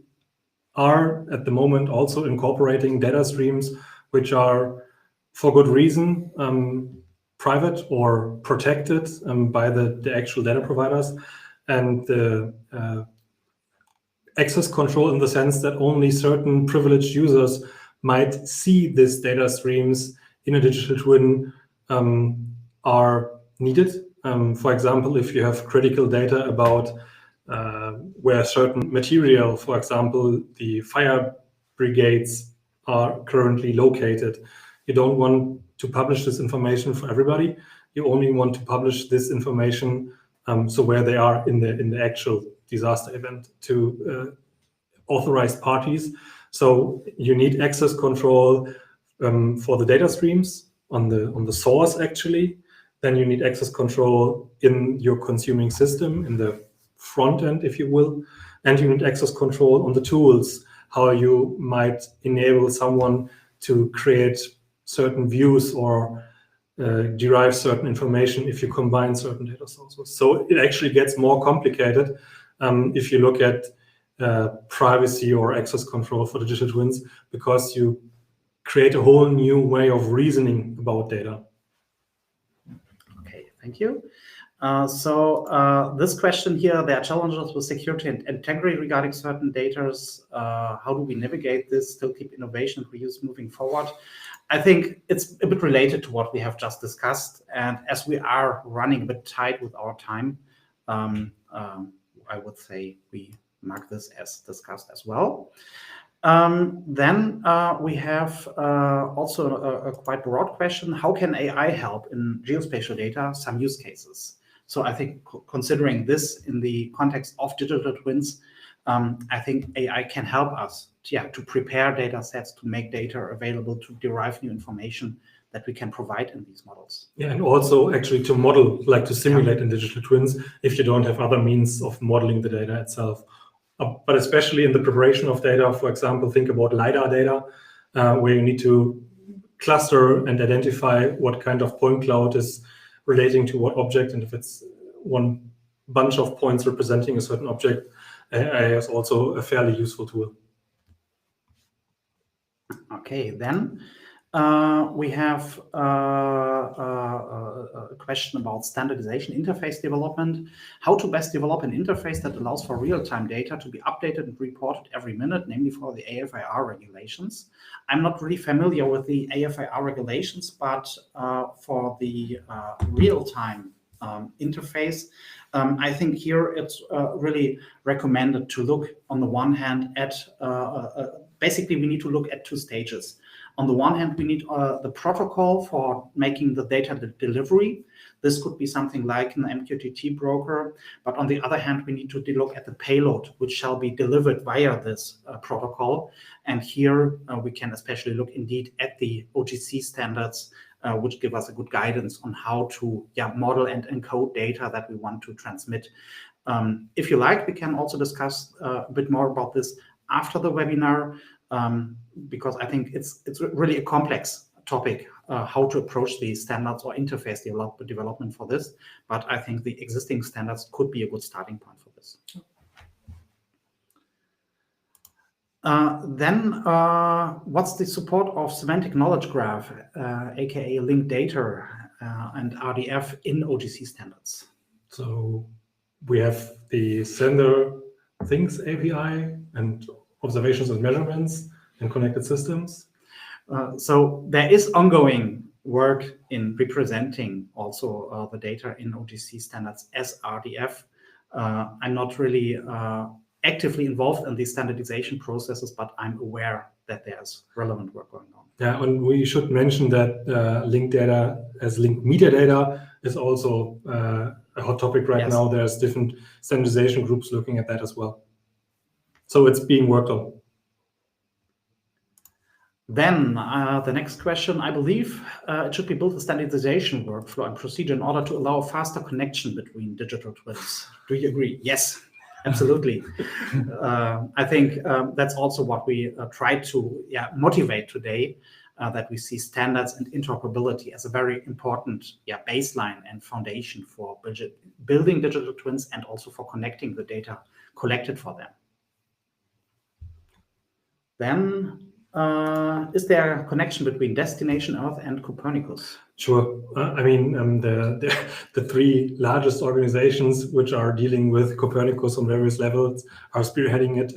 are at the moment also incorporating data streams which are, for good reason, private or protected by the actual data providers, and the access control in the sense that only certain privileged users might see these data streams in a digital twin are needed. For example, if you have critical data about where certain material, for example, the fire brigades are currently located, you don't want to publish this information for everybody. You only want to publish this information so where they are in the actual disaster event to authorized parties. So you need access control for the data streams on the source actually. Then you need access control in your consuming system, in the front end, if you will, and you need access control on the tools, how you might enable someone to create certain views or derive certain information if you combine certain data sources. So it actually gets more complicated if you look at privacy or access control for digital twins, because you create a whole new way of reasoning about data. Okay, thank you. So this question here, there are challenges with security and integrity regarding certain data. How do we navigate this, still keep innovation reuse moving forward? I think it's a bit related to what we have just discussed. And as we are running a bit tight with our time, I would say we mark this as discussed as well. Then we have also a quite broad question: how can AI help in geospatial data? Some use cases. So I think considering this in the context of digital twins, I think AI can help us, to prepare data sets, to make data available, to derive new information that we can provide in these models. Yeah, and also actually to model, like to simulate in digital twins, if you don't have other means of modeling the data itself. But especially in the preparation of data, for example, think about LiDAR data, where you need to cluster and identify what kind of point cloud is relating to what object, and if it's one bunch of points representing a certain object, AI is also a fairly useful tool. Okay, then we have a question about standardization interface development. How to best develop an interface that allows for real-time data to be updated and reported every minute, namely for the AFIR regulations. I'm not really familiar with the AFIR regulations, but for the real-time interface, I think here it's really recommended to look on the one hand at basically we need to look at two stages. On the one hand, we need the protocol for making the data delivery. This could be something like an MQTT broker, but on the other hand, we need to look at the payload, which shall be delivered via this protocol. And here we can especially look indeed at the OGC standards, which give us a good guidance on how to model and encode data that we want to transmit. If you like, we can also discuss a bit more about this after the webinar, because I think it's really a complex topic, how to approach the standards or interface development for this. But I think the existing standards could be a good starting point for this. Then what's the support of semantic knowledge graph, aka linked data and RDF in OGC standards? So we have the sender things API and observations and measurements and connected systems. So there is ongoing work in representing also the data in OGC standards as RDF. I'm not really actively involved in these standardization processes, but I'm aware that there's relevant work going on. Yeah, and we should mention that linked data as linked metadata is also a hot topic right now. There's different standardization groups looking at that as well. So it's being worked on. Then the next question, I believe it should be built a standardization workflow and procedure in order to allow faster connection between digital twins. Do you agree? Yes, absolutely. I think that's also what we try to motivate today, that we see standards and interoperability as a very important baseline and foundation for building digital twins and also for connecting the data collected for them. Then, is there a connection between Destination Earth and Copernicus? Sure. I mean, the three largest organizations which are dealing with Copernicus on various levels are spearheading it.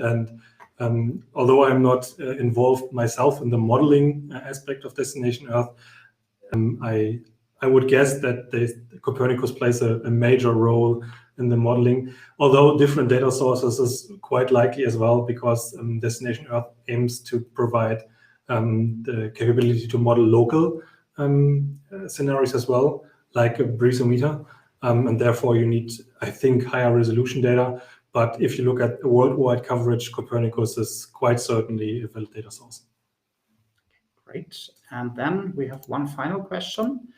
And although I'm not involved myself in the modeling aspect of Destination Earth, I would guess that Copernicus plays a major role in the modeling, although different data sources is quite likely as well, because Destination Earth aims to provide the capability to model local scenarios as well, like a brisometer, and therefore you need, I think, higher resolution data. But if you look at worldwide coverage, Copernicus is quite certainly a valid data source. Great. And then we have one final question.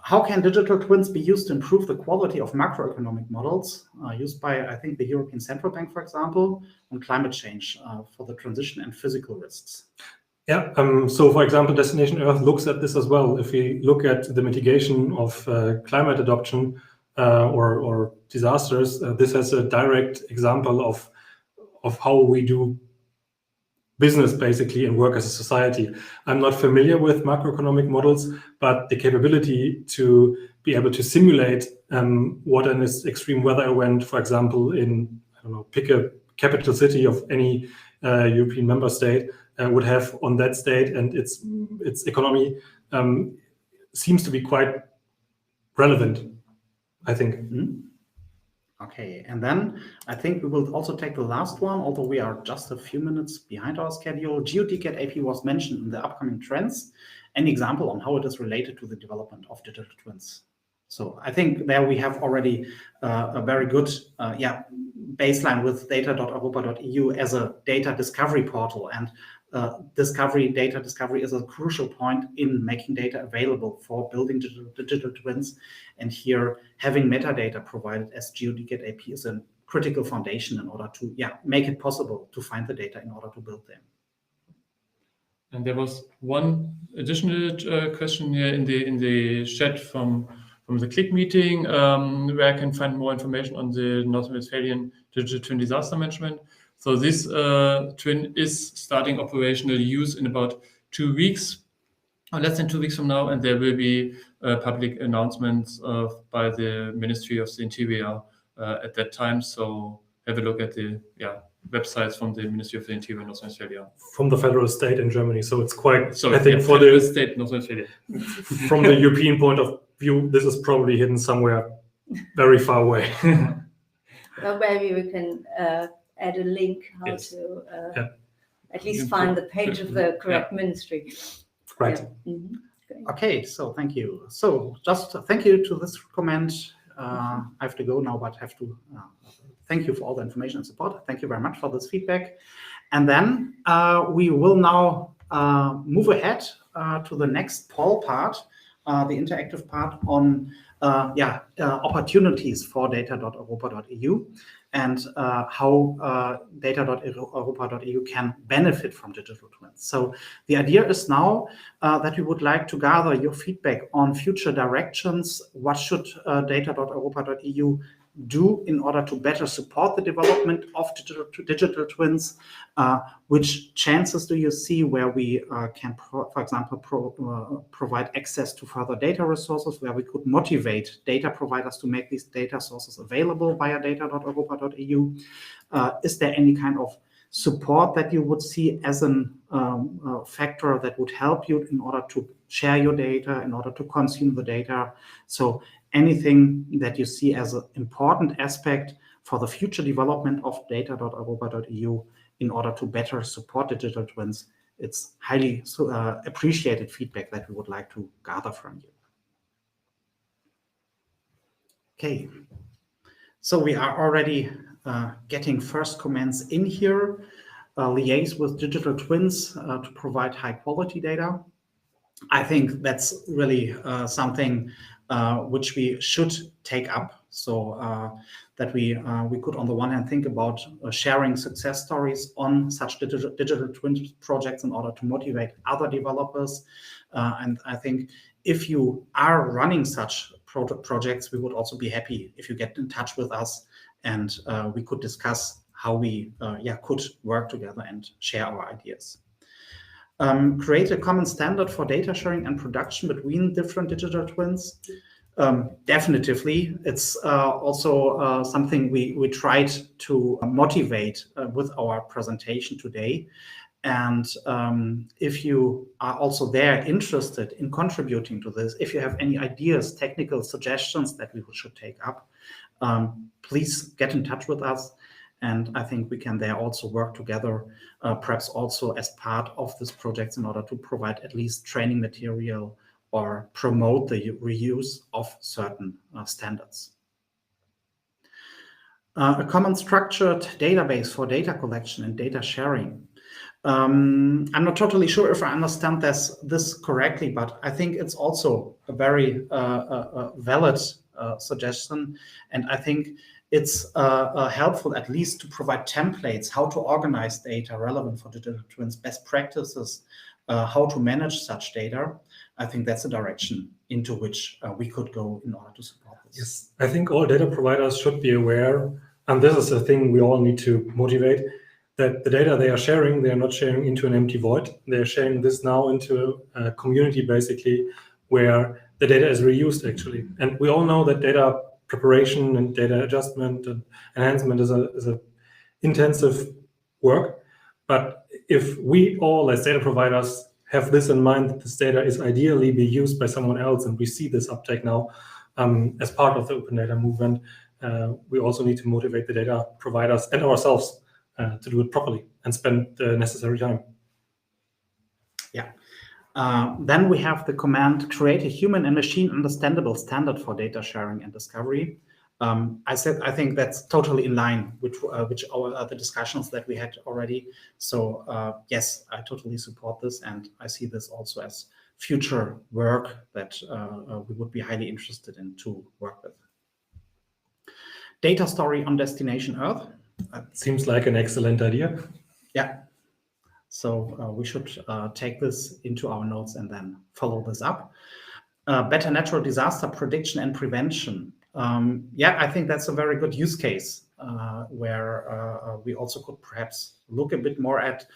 How can digital twins be used to improve the quality of macroeconomic models used by, I think, the European Central Bank, for example, on climate change for the transition and physical risks? Yeah, so for example, Destination Earth looks at this as well. If we look at the mitigation of climate adoption or disasters, this has a direct example of how we do business basically and work as a society. I'm not familiar with macroeconomic models, but the capability to be able to simulate what an extreme weather event, for example, in, I don't know, pick a capital city of any European member state would have on that state and its economy seems to be quite relevant, I think. Mm-hmm. Okay, and then I think we will also take the last one, although we are just a few minutes behind our schedule. GeoDicket.AP was mentioned in the upcoming trends, an example on how it is related to the development of digital twins. So I think there we have already a very good baseline with data.europa.eu as a data discovery portal, and data discovery is a crucial point in making data available for building digital twins. And here, having metadata provided as GeoDicket.AP is a critical foundation in order to make it possible to find the data in order to build them. And there was one additional question here in the chat from the Click meeting, where I can find more information on the North Westphalian Digital Twin Disaster Management. So this twin is starting operational use in about 2 weeks, or less than 2 weeks from now, and there will be public announcements by the Ministry of the Interior at that time. So have a look at the websites from the Ministry of the Interior in North Westphalia. From the federal state in Germany, so it's quite. So I think for the state North Westphalia. From the European point of view, this is probably hidden somewhere very far away. Well, maybe we can add a link how to at least find the page of the correct ministry. Right. Okay, so thank you. So just thank you to this comment. I have to go now, but have to thank you for all the information and support. Thank you very much for this feedback. And then we will now move ahead to the next poll part, the interactive part on opportunities for data.europa.eu and how data.europa.eu can benefit from digital twins. So the idea is now that we would like to gather your feedback on future directions. What should data.europa.eu do in order to better support the development of digital twins? Which chances do you see where we can, for example, provide access to further data resources, where we could motivate data providers to make these data sources available via data.europa.eu? Is there any kind of support that you would see as a factor that would help you in order to share your data, in order to consume the data? So anything that you see as an important aspect for the future development of data.europa.eu in order to better support digital twins, it's highly appreciated feedback that we would like to gather from you. Okay, so we are already getting first comments in here. Liaise with digital twins to provide high quality data. I think that's really something which we should take up, so that we could on the one hand think about sharing success stories on such digital twin projects in order to motivate other developers. And I think if you are running such projects, we would also be happy if you get in touch with us and we could discuss how we could work together and share our ideas. Create a common standard for data sharing and production between different digital twins. Definitively, it's also something we tried to motivate with our presentation today. And if you are also there interested in contributing to this, if you have any ideas, technical suggestions that we should take up, please get in touch with us. And I think we can there also work together, perhaps also as part of this project in order to provide at least training material or promote the reuse of certain standards. A common structured database for data collection and data sharing. I'm not totally sure if I understand this correctly, but I think it's also a very valid suggestion. And I think it's helpful at least to provide templates, how to organize data relevant for digital twins, best practices, how to manage such data. I think that's the direction into which we could go in order to support this. Yes, I think all data providers should be aware, and this is a thing we all need to motivate, that the data they are sharing, they are not sharing into an empty void. They're sharing this now into a community, basically, where the data is reused, actually. And we all know that data preparation and data adjustment and enhancement is a intensive work. But if we all, as data providers, have this in mind, that this data is ideally be used by someone else, and we see this uptake now as part of the open data movement, we also need to motivate the data providers and ourselves to do it properly and spend the necessary time. Yeah. Then we have the command, create a human and machine understandable standard for data sharing and discovery. I think that's totally in line with the discussions that we had already. So yes, I totally support this, and I see this also as future work that we would be highly interested in to work with. Data story on destination Earth. Seems like an excellent idea. Yeah. So we should take this into our notes and then follow this up. Better natural disaster prediction and prevention. Yeah, I think that's a very good use case where we also could perhaps look a bit more at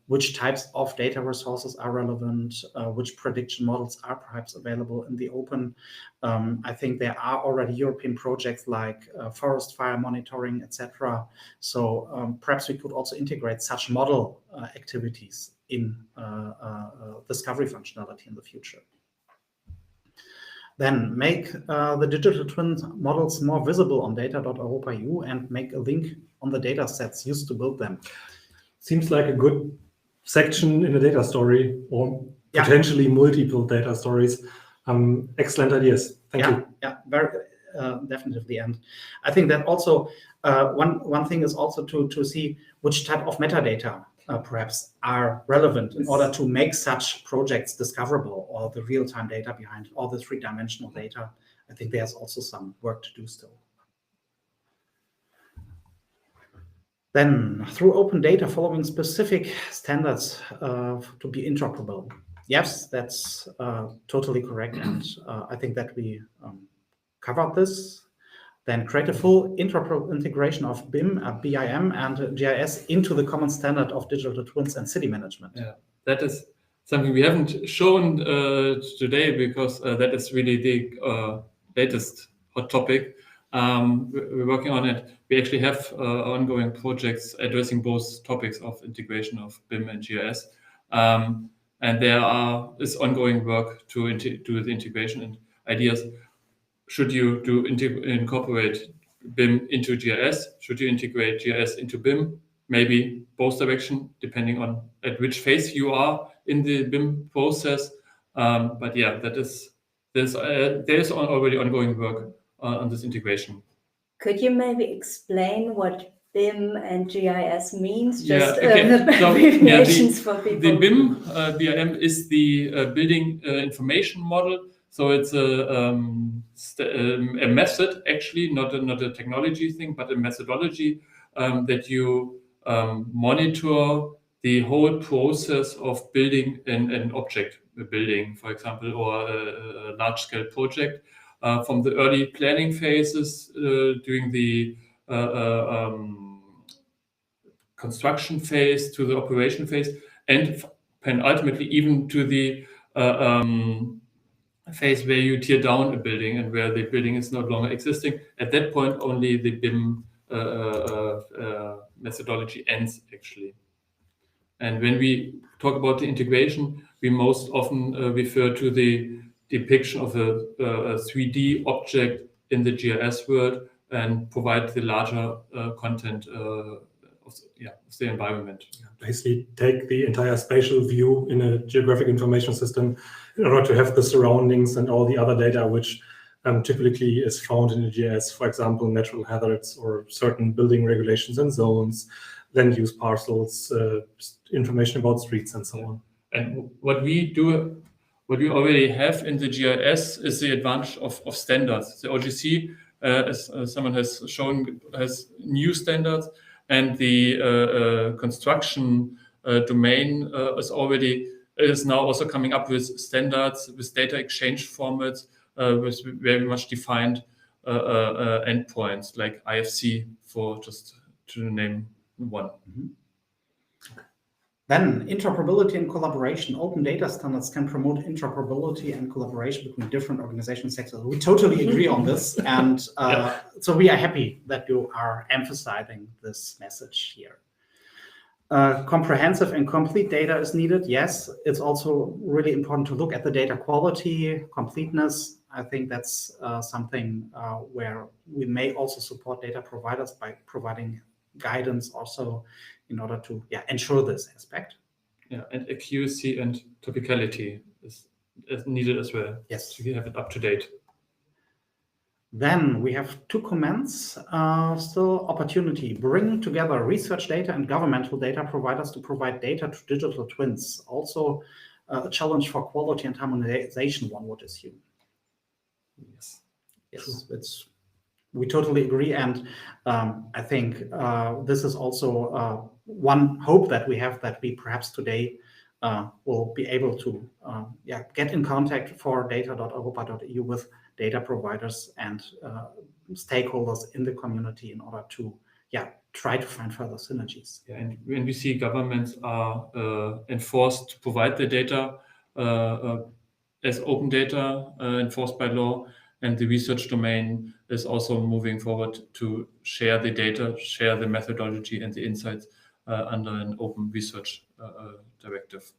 which types of data resources are relevant, which prediction models are perhaps available in the open. I think there are already European projects like forest fire monitoring, etc. So perhaps we could also integrate such model activities in discovery functionality in the future. Then make the digital twin models more visible on data.europa.eu and make a link on the data sets used to build them. Seems like a good section in a data story, or potentially multiple data stories. Excellent ideas. Thank you. Yeah, very definitely. And I think that also one thing is also to see which type of metadata perhaps are relevant in order to make such projects discoverable, or the real-time data behind all the three-dimensional data. I think there's also some work to do still. Then through open data following specific standards to be interoperable. Yes, that's totally correct. And I think that we covered this. Then create a full interoperable integration of BIM, BIM, and GIS into the common standard of digital twins and city management. Yeah, that is something we haven't shown today, because that is really the latest hot topic. We're working on it. We actually have ongoing projects addressing both topics of integration of BIM and GIS. And there is ongoing work to do the integration and ideas. Should you incorporate BIM into GIS? Should you integrate GIS into BIM? Maybe both direction, depending on at which phase you are in the BIM process. But yeah, there's already ongoing work on this integration. Could you maybe explain what BIM and GIS means? Just okay. the abbreviations for people. The BIM, BIM is the building information model. So it's a method, actually, not a technology thing, but a methodology that you monitor the whole process of building an object, a building, for example, or a large-scale project, from the early planning phases during the construction phase to the operation phase, and ultimately even to the phase where you tear down a building and where the building is no longer existing. At that point, only the BIM methodology ends, actually. And when we talk about the integration, we most often refer to the depiction of a 3D object in the GIS world and provide the larger content of the environment. Basically take the entire spatial view in a geographic information system in order to have the surroundings and all the other data which typically is found in the GIS, for example, natural hazards or certain building regulations and zones, land use parcels, information about streets and so on. And what we already have in the GIS is the advantage of standards. The OGC, as someone has shown, has new standards, and the construction domain is now also coming up with standards, with data exchange formats, with very much defined endpoints like IFC, for just to name one. Mm-hmm. Then interoperability and collaboration. Open data standards can promote interoperability and collaboration between different organization sectors. We totally agree on this. And so we are happy that you are emphasizing this message here. Comprehensive and complete data is needed. Yes, it's also really important to look at the data quality, completeness. I think that's something where we may also support data providers by providing guidance also in order to ensure this aspect. Yeah, and accuracy and topicality is needed as well. Yes. To have it up to date. Then we have 2 comments. Still opportunity. Bring together research data and governmental data providers to provide data to digital twins. Also a challenge for quality and harmonization, one would assume. Yes. Yes, we totally agree. And I think this is also one hope that we have, that we perhaps today will be able to get in contact for data.europa.eu with data providers and stakeholders in the community in order to try to find further synergies. Yeah, and when we see governments are enforced to provide the data as open data enforced by law, and the research domain is also moving forward to share the data, share the methodology and the insights under an open research directive.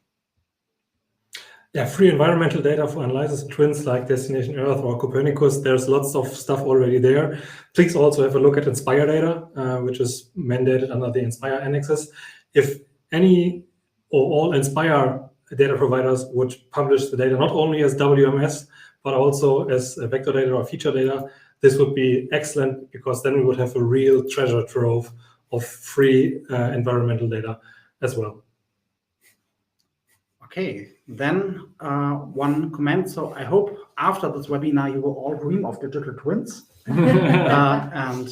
Yeah, free environmental data for analysis twins like Destination Earth or Copernicus. There's lots of stuff already there. Please also have a look at Inspire data, which is mandated under the Inspire annexes. If any or all Inspire data providers would publish the data not only as WMS, but also as vector data or feature data, this would be excellent, because then we would have a real treasure trove of free environmental data as well. Okay, then one comment. So I hope after this webinar you will all dream of digital twins, and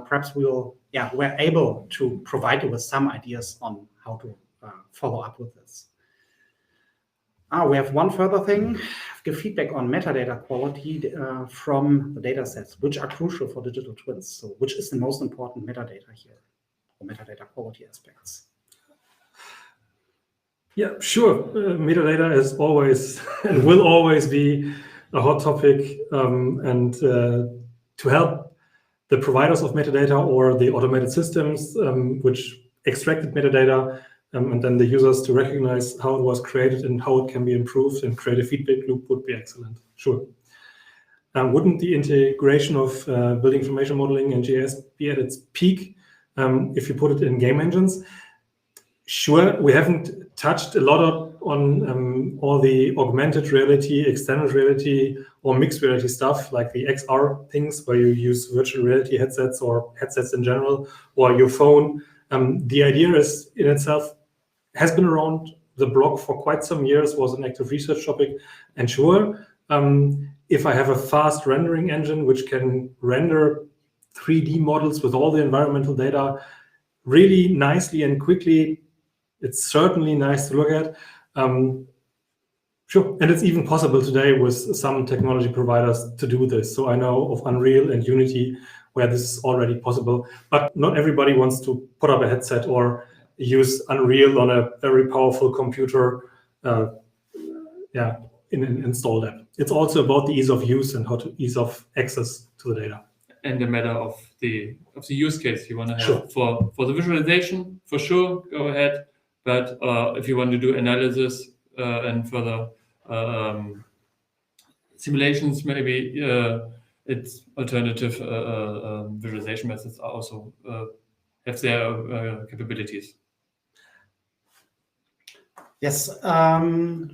perhaps we're able to provide you with some ideas on how to follow up with this. We have one further thing: give feedback on metadata quality from the data sets, which are crucial for digital twins. So which is the most important metadata here, or metadata quality aspects? Yeah, sure. Metadata is always and will always be a hot topic, and to help the providers of metadata or the automated systems which extracted metadata, and then the users to recognize how it was created and how it can be improved and create a feedback loop would be excellent. Sure. Wouldn't the integration of building information modeling and GIS be at its peak if you put it in game engines? Sure, we haven't touched a lot on all the augmented reality, extended reality, or mixed reality stuff, like the XR things where you use virtual reality headsets or headsets in general, or your phone. The idea is in itself has been around the block for quite some years, was an active research topic. And sure, if I have a fast rendering engine which can render 3D models with all the environmental data really nicely and quickly, it's certainly nice to look at. Sure, and it's even possible today with some technology providers to do this. So I know of Unreal and Unity where this is already possible, but not everybody wants to put up a headset or use Unreal on a very powerful computer in an installed app. It's also about the ease of use and how to ease of access to the data. And the matter of the use case you want to have. Sure. For the visualization, for sure, go ahead. But if you want to do analysis and further simulations, maybe it's alternative visualization methods are also have their capabilities. Yes. I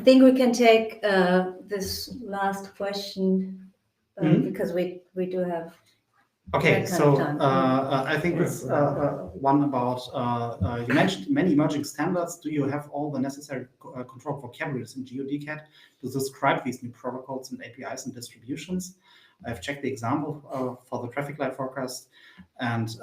think we can take this last question because we do have. Okay, so I think it's one about, you mentioned many emerging standards. Do you have all the necessary control vocabularies in GeoDCAD to describe these new protocols and APIs and distributions? I've checked the example for the traffic light forecast, and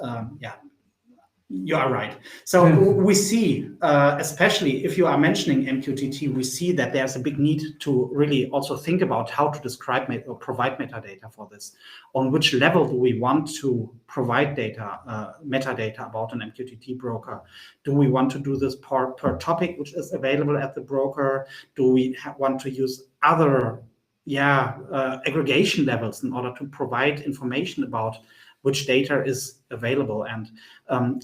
you are right. So we see, especially if you are mentioning MQTT, we see that there's a big need to really also think about how to describe or provide metadata for this. On which level do we want to provide data, metadata about an MQTT broker? Do we want to do this per topic which is available at the broker? Do we want to use other aggregation levels in order to provide information about which data is available? And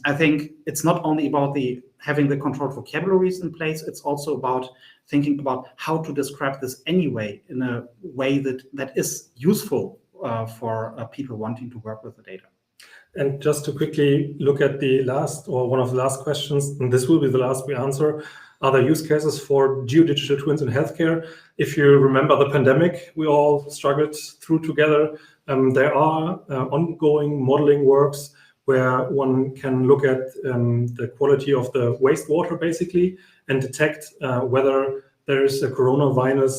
I think it's not only about having the controlled vocabularies in place, it's also about thinking about how to describe this anyway in a way that is useful for people wanting to work with the data. And just to quickly look at the last, or one of the last questions, and this will be the last we answer, are there use cases for geodigital twins in healthcare? If you remember the pandemic, we all struggled through together. There are ongoing modeling works where one can look at the quality of the wastewater basically and detect whether there is a coronavirus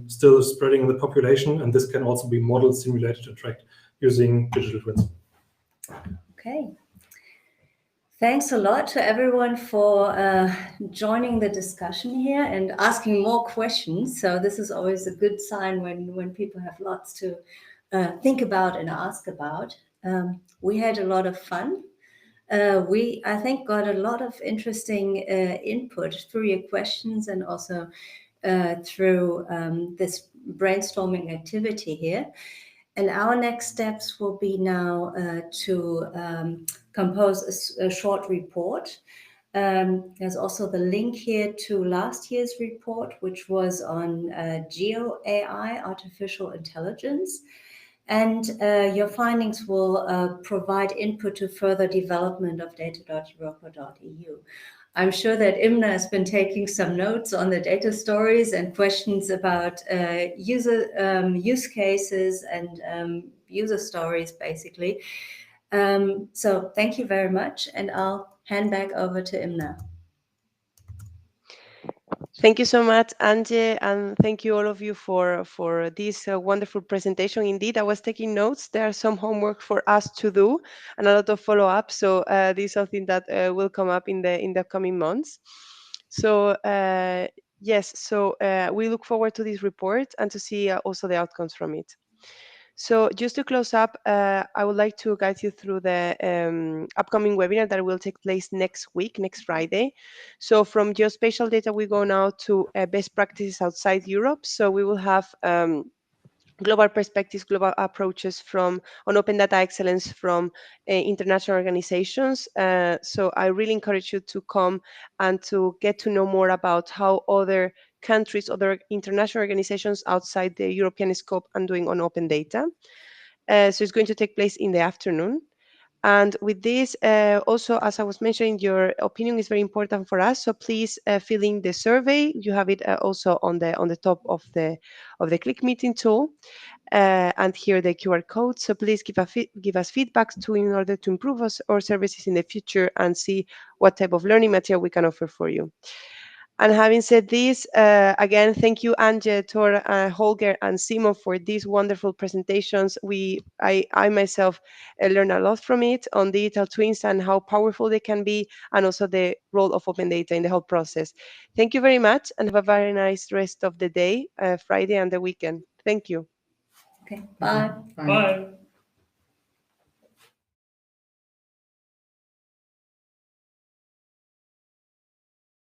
still spreading in the population, and this can also be modeled, simulated, and tracked using digital twins. Okay. Thanks a lot to everyone for joining the discussion here and asking more questions. So this is always a good sign when people have lots to think about and ask about. We had a lot of fun. We, I think, got a lot of interesting input through your questions and also through this brainstorming activity here. And our next steps will be now to compose a short report. There's also the link here to last year's report, which was on Geo AI, artificial intelligence. And your findings will provide input to further development of data.europa.eu. I'm sure that Imna has been taking some notes on the data stories and questions about use cases and user stories, basically. So thank you very much, and I'll hand back over to Imna. Thank you so much, Angie, and thank you all of you for this wonderful presentation. Indeed, I was taking notes. There are some homework for us to do and a lot of follow-up. So this is something that will come up in the coming months. So yes, so we look forward to this report and to see also the outcomes from it. So just to close up, I would like to guide you through the upcoming webinar that will take place next week, next Friday. So from geospatial data, we go now to best practices outside Europe. So we will have global perspectives, global approaches on open data excellence from international organizations. So I really encourage you to come and to get to know more about how other countries, other international organizations outside the European scope are doing on open data. So it's going to take place in the afternoon. And with this, also, as I was mentioning, your opinion is very important for us. So please fill in the survey. You have it also on the top of the Click Meeting tool, and here the QR code. So please give us feedback in order to improve our services in the future and see what type of learning material we can offer for you. And having said this, again, thank you, Ange, Tor, Holger, and Simon for these wonderful presentations. I myself learned a lot from it on digital twins and how powerful they can be, and also the role of open data in the whole process. Thank you very much, and have a very nice rest of the day, Friday and the weekend. Thank you. Okay, bye. Bye. Bye.